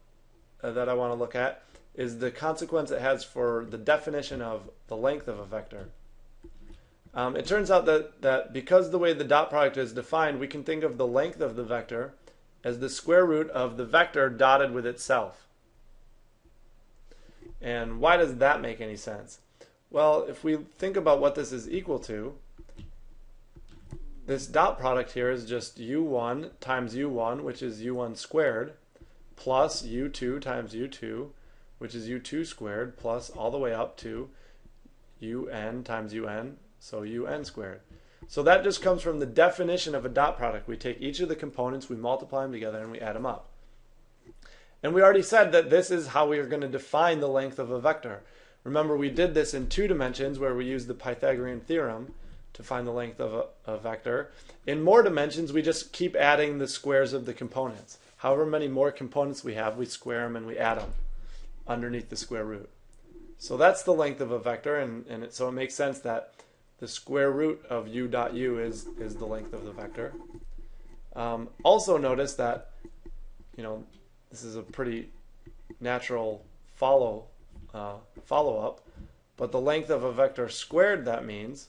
that I want to look at is the consequence it has for the definition of the length of a vector. It turns out that because the way the dot product is defined, we can think of the length of the vector as the square root of the vector dotted with itself. And why does that make any sense? Well, if we think about what this is equal to, this dot product here is just u1 times u1, which is u1 squared, plus u2 times u2, which is u2 squared, plus all the way up to un times un, so un squared. So that just comes from the definition of a dot product. We take each of the components, we multiply them together, and we add them up. And we already said that this is how we are going to define the length of a vector. Remember, we did this in 2 dimensions where we used the Pythagorean theorem to find the length of a vector. In more dimensions, we just keep adding the squares of the components. However many more components we have, we square them and we add them underneath the square root. So that's the length of a vector, and so it makes sense that the square root of u dot u is the length of the vector. Also notice that, this is a pretty natural follow-up, but the length of a vector squared, that means,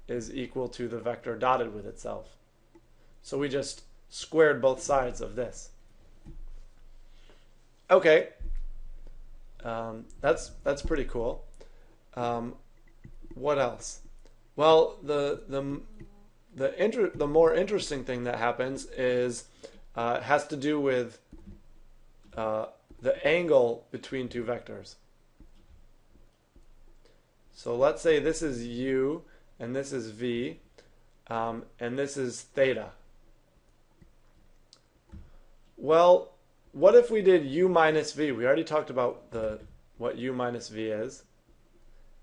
is equal to the vector dotted with itself. So we just squared both sides of this. Okay, that's pretty cool. What else? Well, the more interesting thing that happens is has to do with the angle between two vectors. So let's say this is u and this is v, and this is theta. Well, what if we did u minus v? We already talked about what u minus v is.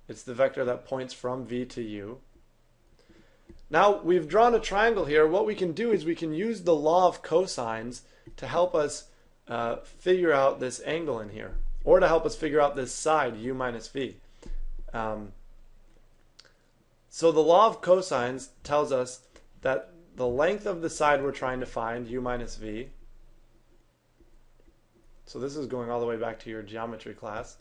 It's the vector that points from v to u. Now we've drawn a triangle here. What we can do is we can use the law of cosines to help us figure out this angle in here, or to help us figure out this side u minus v. So the law of cosines tells us that the length of the side we're trying to find, u minus v, so this is going all the way back to your geometry class,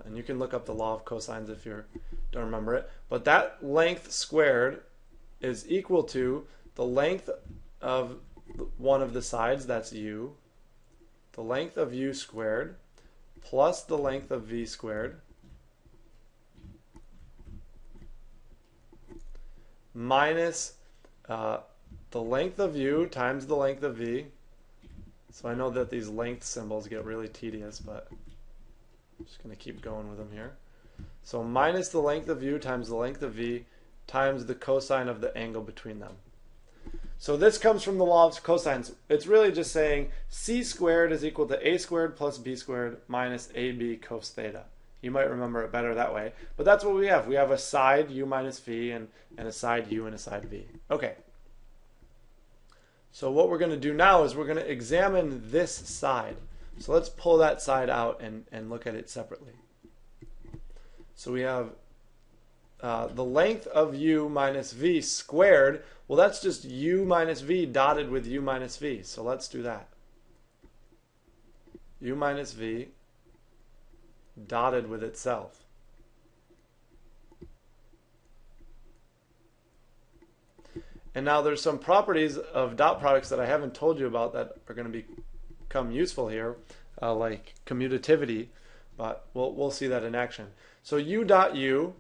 and you can look up the law of cosines if you don't remember it, but that length squared is equal to the length of one of the sides, that's u, the length of u squared, plus the length of v squared, minus the length of u times the length of v. So I know that these length symbols get really tedious, but I'm just going to keep going with them here. So minus the length of u times the length of v times the cosine of the angle between them. So this comes from the law of cosines. It's really just saying c squared is equal to a squared plus b squared minus ab cos theta. You might remember it better that way. But that's what we have. We have a side u minus v and a side u and a side v. Okay. So what we're going to do now is we're going to examine this side. So let's pull that side out and look at it separately. So we have the length of u minus v squared. Well, that's just u minus v dotted with u minus v. So let's do that. U minus v dotted with itself. And now there's some properties of dot products that I haven't told you about that are going to become useful here, like commutativity, but we'll see that in action. So u dot u,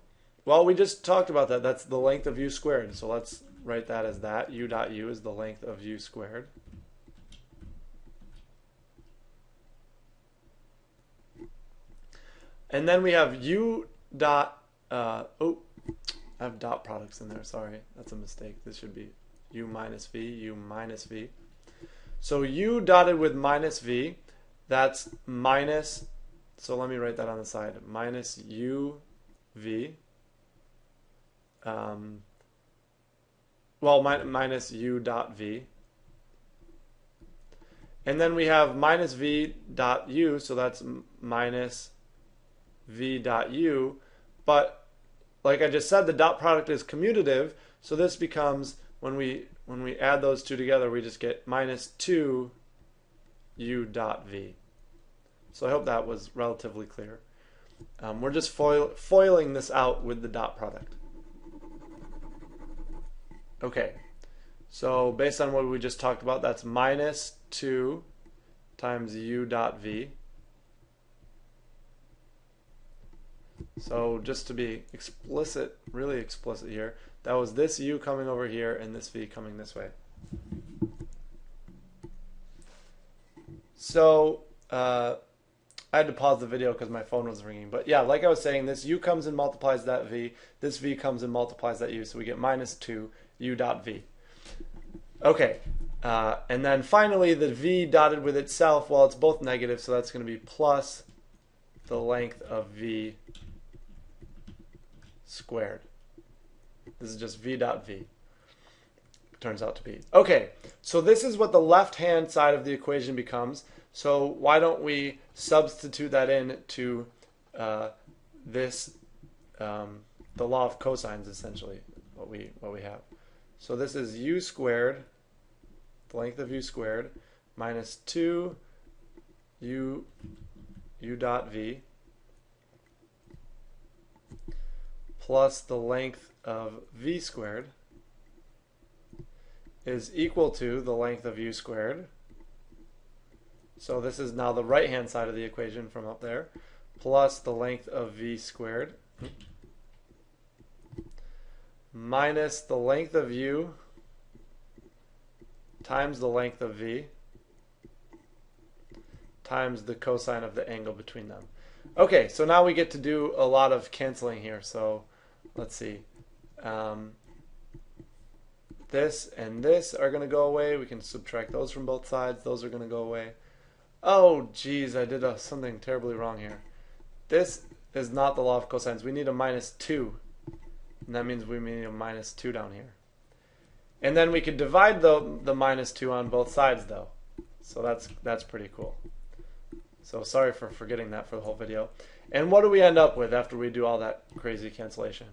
well, we just talked about that. That's the length of u squared. So let's write that as that. U dot u is the length of u squared. And then we have u dot, I have dot products in there, sorry. That's a mistake. This should be u minus v, u minus v. So u dotted with minus v, that's minus, so let me write that on the side, minus u v, minus u dot v. And then we have minus v dot u, so that's minus v dot u. But like I just said, the dot product is commutative, so this becomes, when we add those two together, we just get minus 2 u dot v. So I hope that was relatively clear. We're just foiling this out with the dot product. Okay, so based on what we just talked about, that's minus 2 times u dot v. So just to be explicit, really explicit here, that was this u coming over here and this v coming this way. So I had to pause the video because my phone was ringing. But yeah, like I was saying, this u comes and multiplies that v. This v comes and multiplies that u. So we get minus 2 u dot v. Okay, and then finally the v dotted with itself, well, it's both negative, so that's going to be plus the length of v squared. This is just v dot v. It turns out to be. Okay, so this is what the left-hand side of the equation becomes. So why don't we substitute that in to this, the law of cosines, essentially, what we have. So this is u squared, the length of u squared, minus 2 u dot v, plus the length of v squared is equal to the length of u squared. So this is now the right-hand side of the equation from up there, plus the length of v squared, minus the length of u times the length of v times the cosine of the angle between them. Okay, so now we get to do a lot of canceling here. So let's see. This and this are going to go away. We can subtract those from both sides. Those are going to go away. Oh, geez, I did something terribly wrong here. This is not the law of cosines. We need a minus 2. And that means we need a minus 2 down here. And then we could divide the minus 2 on both sides, though. So that's pretty cool. So sorry for forgetting that for the whole video. And what do we end up with after we do all that crazy cancellation?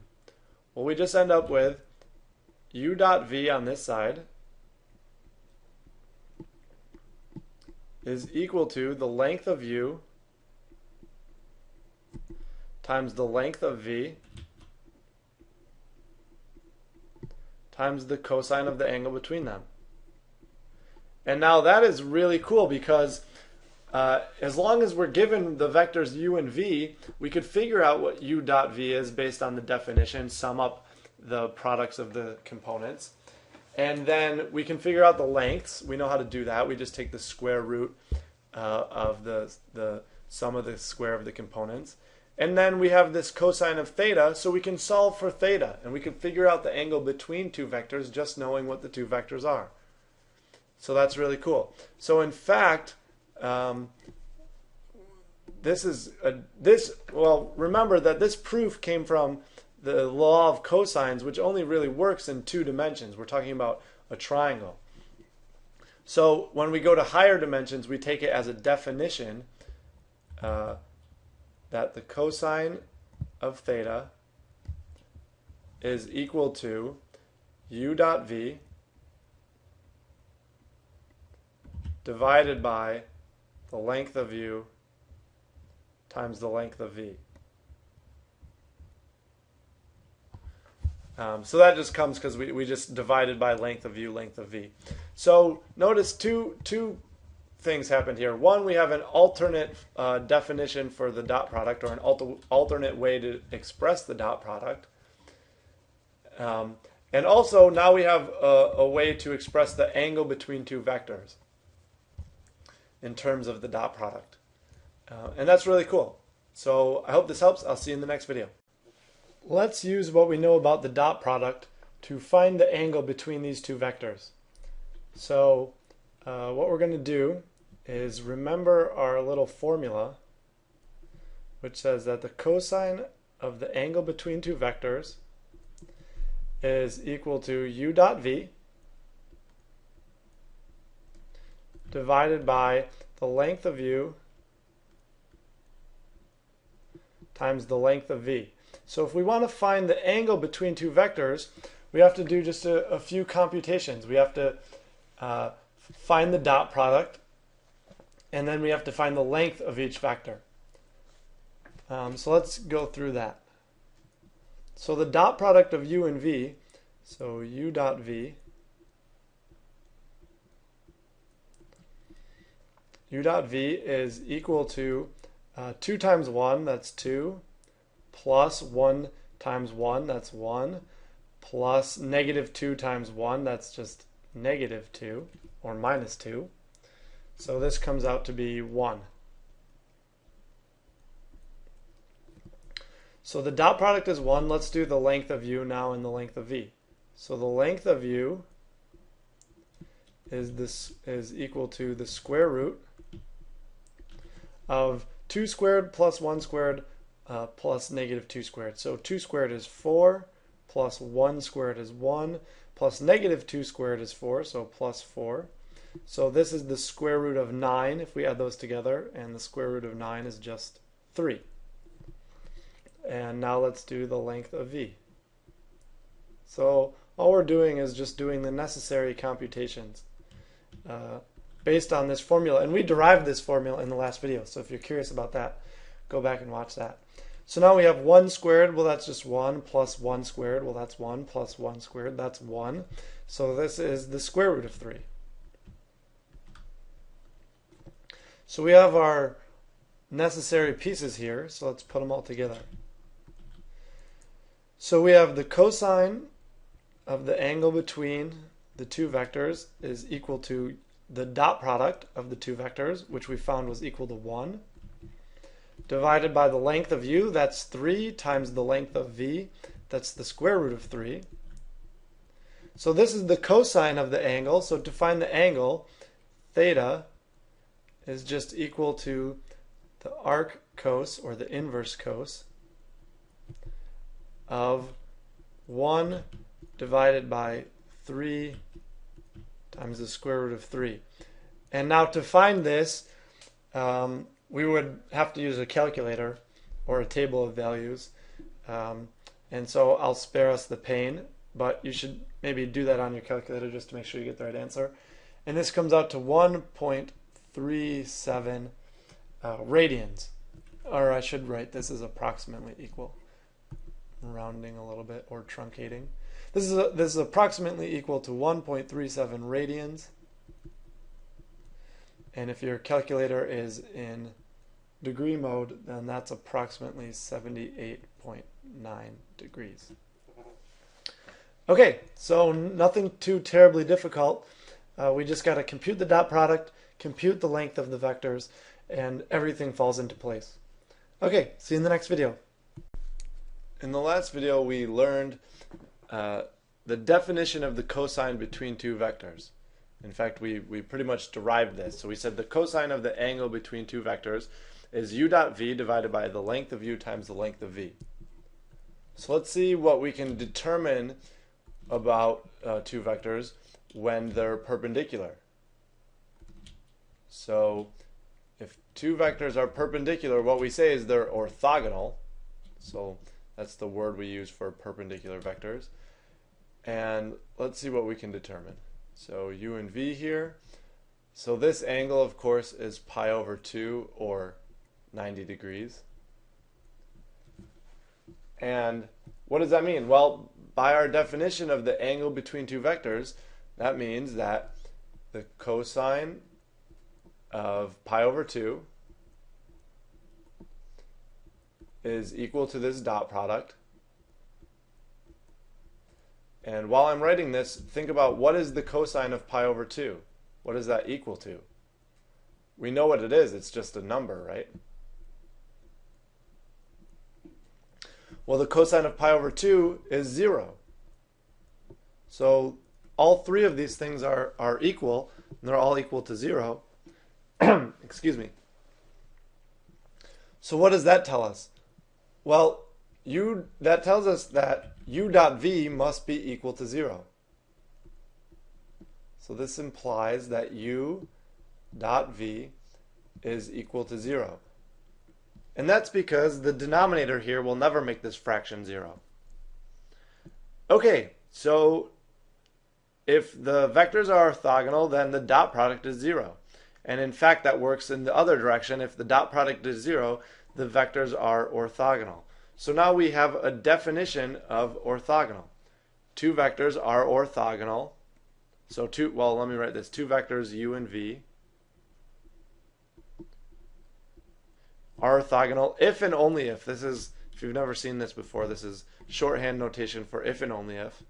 Well, we just end up with u dot v on this side is equal to the length of u times the length of v times the cosine of the angle between them. And now that is really cool because as long as we're given the vectors u and v, we could figure out what u dot v is based on the definition, sum up the products of the components, and then we can figure out the lengths. We know how to do that. We just take the square root of the sum of the square of the components. And then we have this cosine of theta, so we can solve for theta, and we can figure out the angle between two vectors just knowing what the two vectors are. So that's really cool. So in fact, well, remember that this proof came from the law of cosines, which only really works in 2 dimensions. We're talking about a triangle. So when we go to higher dimensions, we take it as a definition that the cosine of theta is equal to u dot v divided by the length of u times the length of v. So that just comes because we just divided by length of u, length of v. So notice two things happened here. One, we have an alternate definition for the dot product, or an alternate way to express the dot product. And also now we have a way to express the angle between two vectors in terms of the dot product. And that's really cool. So I hope this helps. I'll see you in the next video. let's use what we know about the dot product to find the angle between these two vectors. So what we're going to do is remember our little formula, which says that the cosine of the angle between two vectors is equal to u dot v divided by the length of u times the length of v. So if we want to find the angle between two vectors, we have to do just a few computations. We have to find the dot product, and then we have to find the length of each vector. So let's go through that. So the dot product of u and v, so u dot v, u dot v is equal to 2 times 1, that's 2, plus 1 times 1, that's 1, plus negative 2 times 1, that's just negative 2, or minus 2. So this comes out to be 1. So the dot product is 1. Let's do the length of u now and the length of v. So the length of u is equal to the square root of 2 squared plus 1 squared plus negative 2 squared. So 2 squared is 4, plus 1 squared is 1, plus negative 2 squared is 4, so plus 4. So this is the square root of 9 if we add those together, and the square root of 9 is just 3. And now let's do the length of v. So all we're doing is just doing the necessary computations based on this formula. And we derived this formula in the last video, so if you're curious about that, go back and watch that. So now we have 1 squared, well that's just 1, plus 1 squared, well that's 1, plus 1 squared, that's 1. So this is the square root of 3. So we have our necessary pieces here, so let's put them all together. So we have the cosine of the angle between the two vectors is equal to the dot product of the two vectors, which we found was equal to 1, divided by the length of u, that's 3, times the length of v, that's the square root of 3. So this is the cosine of the angle, so to find the angle, theta is just equal to the arc cos, or the inverse cos, of 1 divided by 3 times the square root of 3. And now to find this, we would have to use a calculator or a table of values. And so I'll spare us the pain, but you should maybe do that on your calculator just to make sure you get the right answer. And this comes out to 1.37 radians. Or I should write this as approximately equal. Rounding a little bit or truncating. This is approximately equal to 1.37 radians. And if your calculator is in degree mode, then that's approximately 78.9 degrees. Okay, so nothing too terribly difficult. We just got to compute the dot product, compute the length of the vectors, and everything falls into place. Okay, see you in the next video. In the last video, we learned the definition of the cosine between two vectors. In fact, we pretty much derived this. So we said the cosine of the angle between two vectors is u dot v divided by the length of u times the length of v. So let's see what we can determine about two vectors when they're perpendicular. So if two vectors are perpendicular, what we say is they're orthogonal. So that's the word we use for perpendicular vectors. And let's see what we can determine. So u and v here. So this angle, of course, is pi over 2, or 90 degrees. And what does that mean? Well, by our definition of the angle between two vectors, that means that the cosine of pi over 2 is equal to this dot product. And while I'm writing this, think about what is the cosine of pi over 2? What is that equal to? We know what it is, it's just a number, right? Well, the cosine of pi over 2 is 0. So all three of these things are equal, and they're all equal to 0. Excuse me. So what does that tell us? Well, that tells us that u dot v must be equal to 0. So this implies that u dot v is equal to 0. And that's because the denominator here will never make this fraction 0. Okay, so if the vectors are orthogonal, then the dot product is 0. And in fact, that works in the other direction. If the dot product is 0, the vectors are orthogonal. So now we have a definition of orthogonal. Two vectors are orthogonal. So let me write this. Two vectors u and v are orthogonal if and only if. If you've never seen this before, this is shorthand notation for if and only if.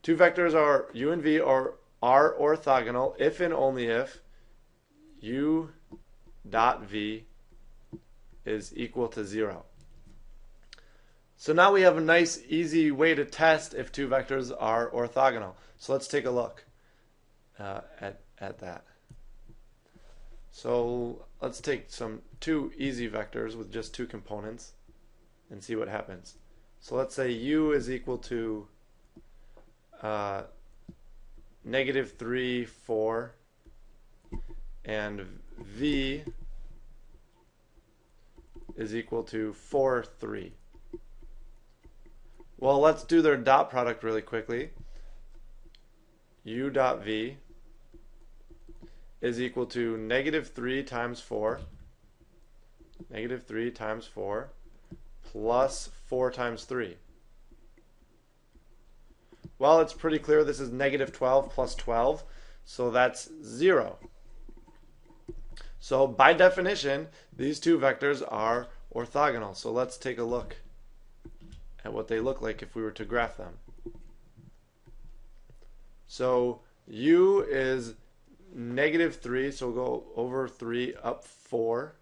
Two vectors are u and v are orthogonal if and only if u dot v is equal to 0. So now we have a nice, easy way to test if two vectors are orthogonal. So let's take a look at that. So let's take two easy vectors with just two components and see what happens. So let's say u is equal to -3, 4, and v is equal to 4, 3. Well, let's do their dot product really quickly. U dot v is equal to -3 times 4, -3 times 4, plus 4 times 3. Well, it's pretty clear this is -12 plus 12, so that's 0. So by definition, these two vectors are orthogonal. So let's take a look at what they look like if we were to graph them. So u is -3, so we'll go over 3 up 4,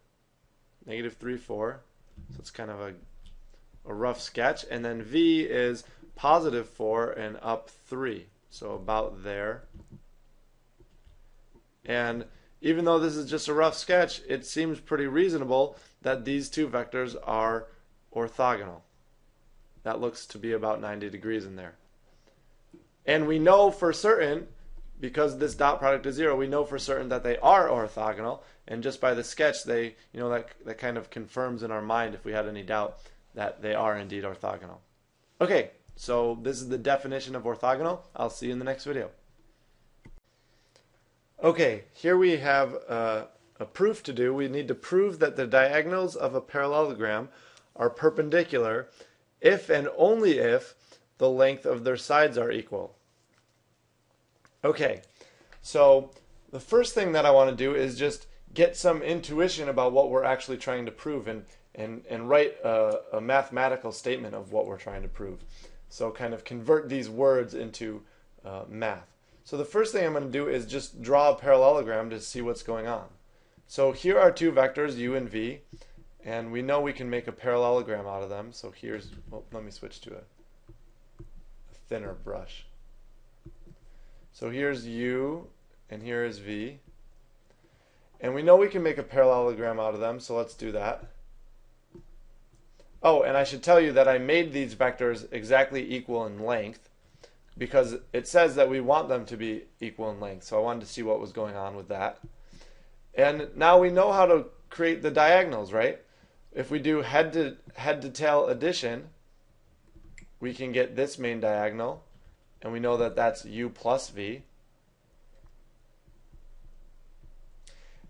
-3, 4. So it's kind of a rough sketch. And then v is +4 and up 3, so about there. And even though this is just a rough sketch, it seems pretty reasonable that these two vectors are orthogonal. That looks to be about 90 degrees in there. And we know for certain, because this dot product is 0, we know for certain that they are orthogonal. And just by the sketch, that kind of confirms in our mind, if we had any doubt, that they are indeed orthogonal. Okay, so this is the definition of orthogonal. I'll see you in the next video. Okay, here we have a proof to do. We need to prove that the diagonals of a parallelogram are perpendicular if and only if the length of their sides are equal. Okay, so the first thing that I want to do is just get some intuition about what we're actually trying to prove and write a mathematical statement of what we're trying to prove. So kind of convert these words into math. So the first thing I'm going to do is just draw a parallelogram to see what's going on. So here are two vectors, u and v, and we know we can make a parallelogram out of them. So here's, let me switch to a thinner brush. So here's u and here is v. And we know we can make a parallelogram out of them, so let's do that. Oh, and I should tell you that I made these vectors exactly equal in length, because it says that we want them to be equal in length. So I wanted to see what was going on with that. And now we know how to create the diagonals, right? If we do head to tail addition, we can get this main diagonal, and we know that that's u plus v.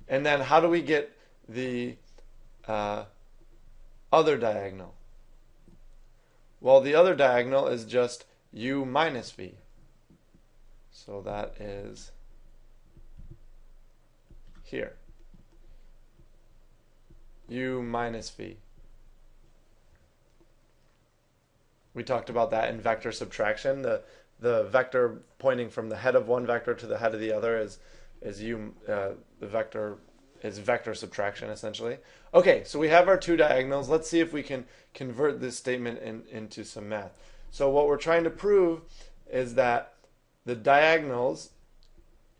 And then how do we get the other diagonal? Well, the other diagonal is just u minus v. So that is here. U minus v. We talked about that in vector subtraction. The vector pointing from the head of one vector to the head of the other is the vector is vector subtraction essentially. Okay, so we have our two diagonals. Let's see if we can convert this statement into some math. So what we're trying to prove is that the diagonals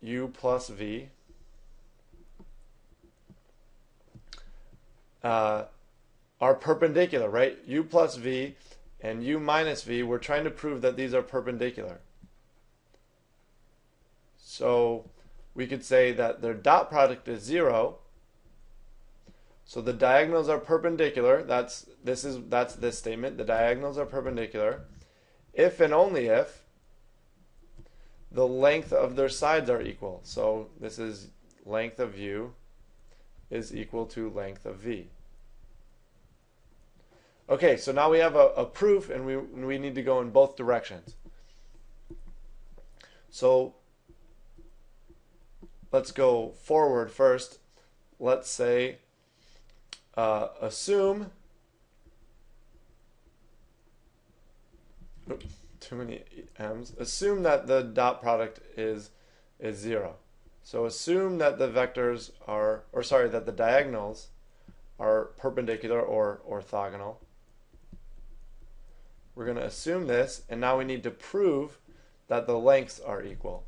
u plus v are perpendicular, right? U plus v and u minus v, we're trying to prove that these are perpendicular. So we could say that their dot product is 0. So the diagonals are perpendicular. That's this statement. The diagonals are perpendicular if and only if the length of their sides are equal. So this is length of u is equal to length of v. Okay, so now we have a proof, and we need to go in both directions. So let's go forward first. Let's say assume too many m's. Assume that the dot product is 0. So assume that the vectors are, or sorry, that the diagonals are perpendicular or orthogonal. We're going to assume this, and now we need to prove that the lengths are equal.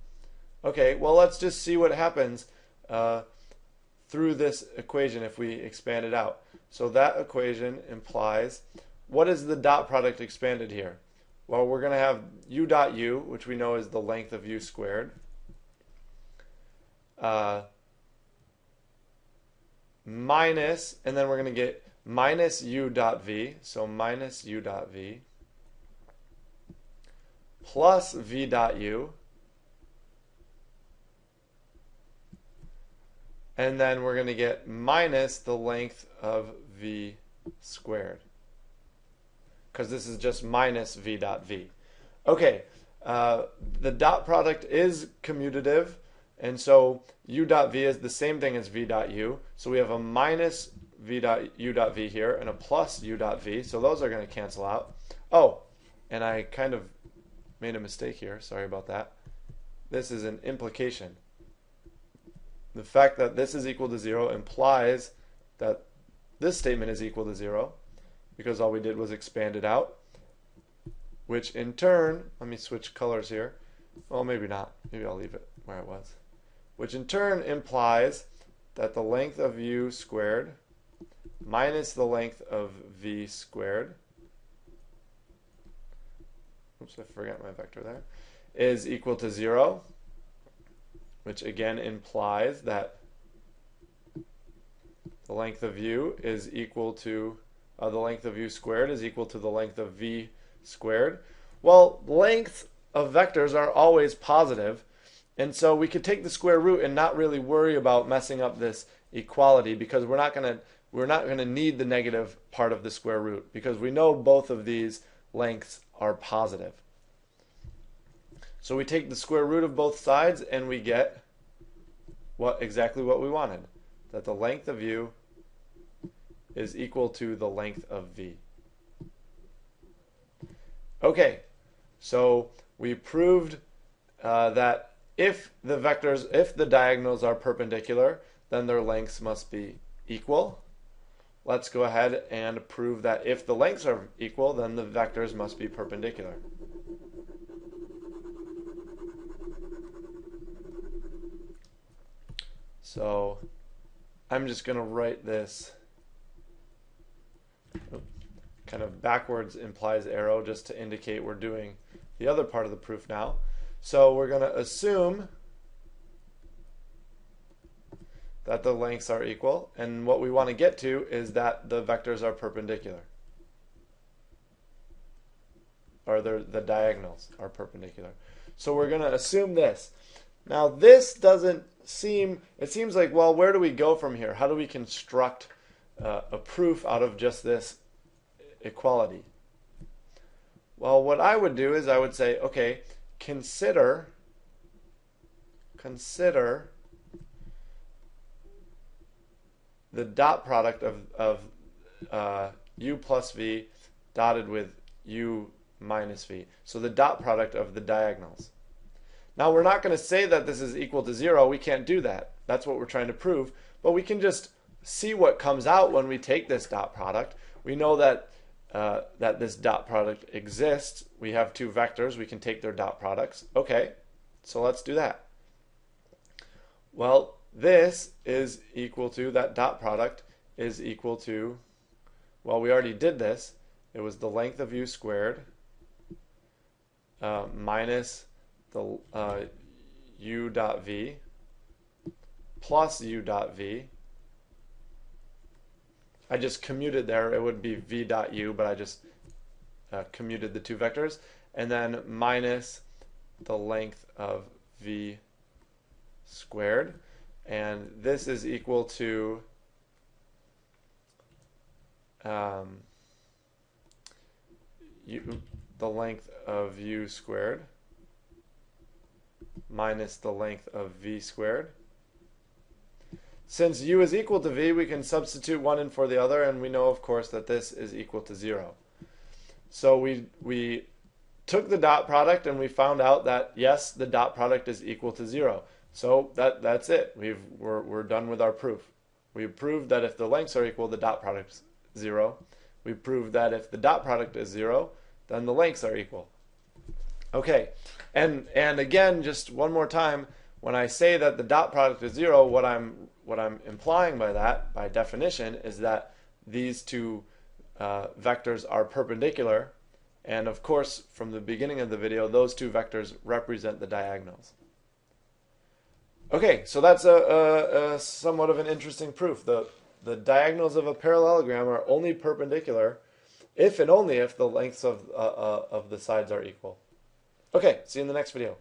Okay, well, let's just see what happens through this equation if we expand it out. So that equation implies, what is the dot product expanded here? Well, we're going to have u dot u, which we know is the length of u squared, minus, and then we're going to get minus u dot v, so minus u dot v, plus v dot u, and then we're going to get minus the length of v squared, because this is just minus v dot v. Okay, the dot product is commutative, and so u dot v is the same thing as v dot u. So we have a minus v dot u dot v here and a plus u dot v. So those are going to cancel out. Oh, and I kind of made a mistake here. Sorry about that. This is an implication. The fact that this is equal to 0 implies that this statement is equal to 0, because all we did was expand it out, which in turn, let me switch colors here. Well, maybe not. Maybe I'll leave it where it was. Which in turn implies that the length of u squared minus the length of v squared, oops, I forgot my vector there, is equal to 0, which again implies that the length of u is equal to, the length of u squared is equal to the length of v squared. Well, lengths of vectors are always positive, and so we could take the square root and not really worry about messing up this equality, because we're not going to need the negative part of the square root, because we know both of these lengths are positive. So we take the square root of both sides and we get exactly what we wanted, that the length of u is equal to the length of v. Okay, so we proved that if the diagonals are perpendicular, then their lengths must be equal. Let's go ahead and prove that if the lengths are equal, then the vectors must be perpendicular. So I'm just going to write this kind of backwards implies arrow just to indicate we're doing the other part of the proof now. So we're going to assume that the lengths are equal, and what we want to get to is that the vectors are perpendicular, or the diagonals are perpendicular. So we're going to assume this. Now this doesn't seem, it seems like, well, where do we go from here? How do we construct a proof out of just this equality? Well, what I would do is I would say, okay, consider the dot product of u plus v dotted with u minus v. So the dot product of the diagonals. Now we're not going to say that this is equal to 0. We can't do that. That's what we're trying to prove. But we can just see what comes out when we take this dot product. We know that that this dot product exists. We have two vectors. We can take their dot products. Okay, so let's do that. Well, this is equal to, that dot product is equal to, well, we already did this. It was the length of u squared minus the u dot v plus u dot v. I just commuted there. It would be v dot u, but I just commuted the two vectors. And then minus the length of v squared. And this is equal to the length of u squared minus the length of v squared. Since u is equal to v, we can substitute one in for the other, and we know, of course, that this is equal to 0. So we took the dot product and we found out that, yes, the dot product is equal to 0. So that's it. We're done with our proof. We proved that if the lengths are equal, the dot product is 0. We proved that if the dot product is 0, then the lengths are equal. Okay, and again, just one more time, when I say that the dot product is 0, what I'm implying by that, by definition, is that these two vectors are perpendicular, and of course, from the beginning of the video, those two vectors represent the diagonals. Okay, so that's a somewhat of an interesting proof. The diagonals of a parallelogram are only perpendicular if and only if the lengths of the sides are equal. Okay, see you in the next video.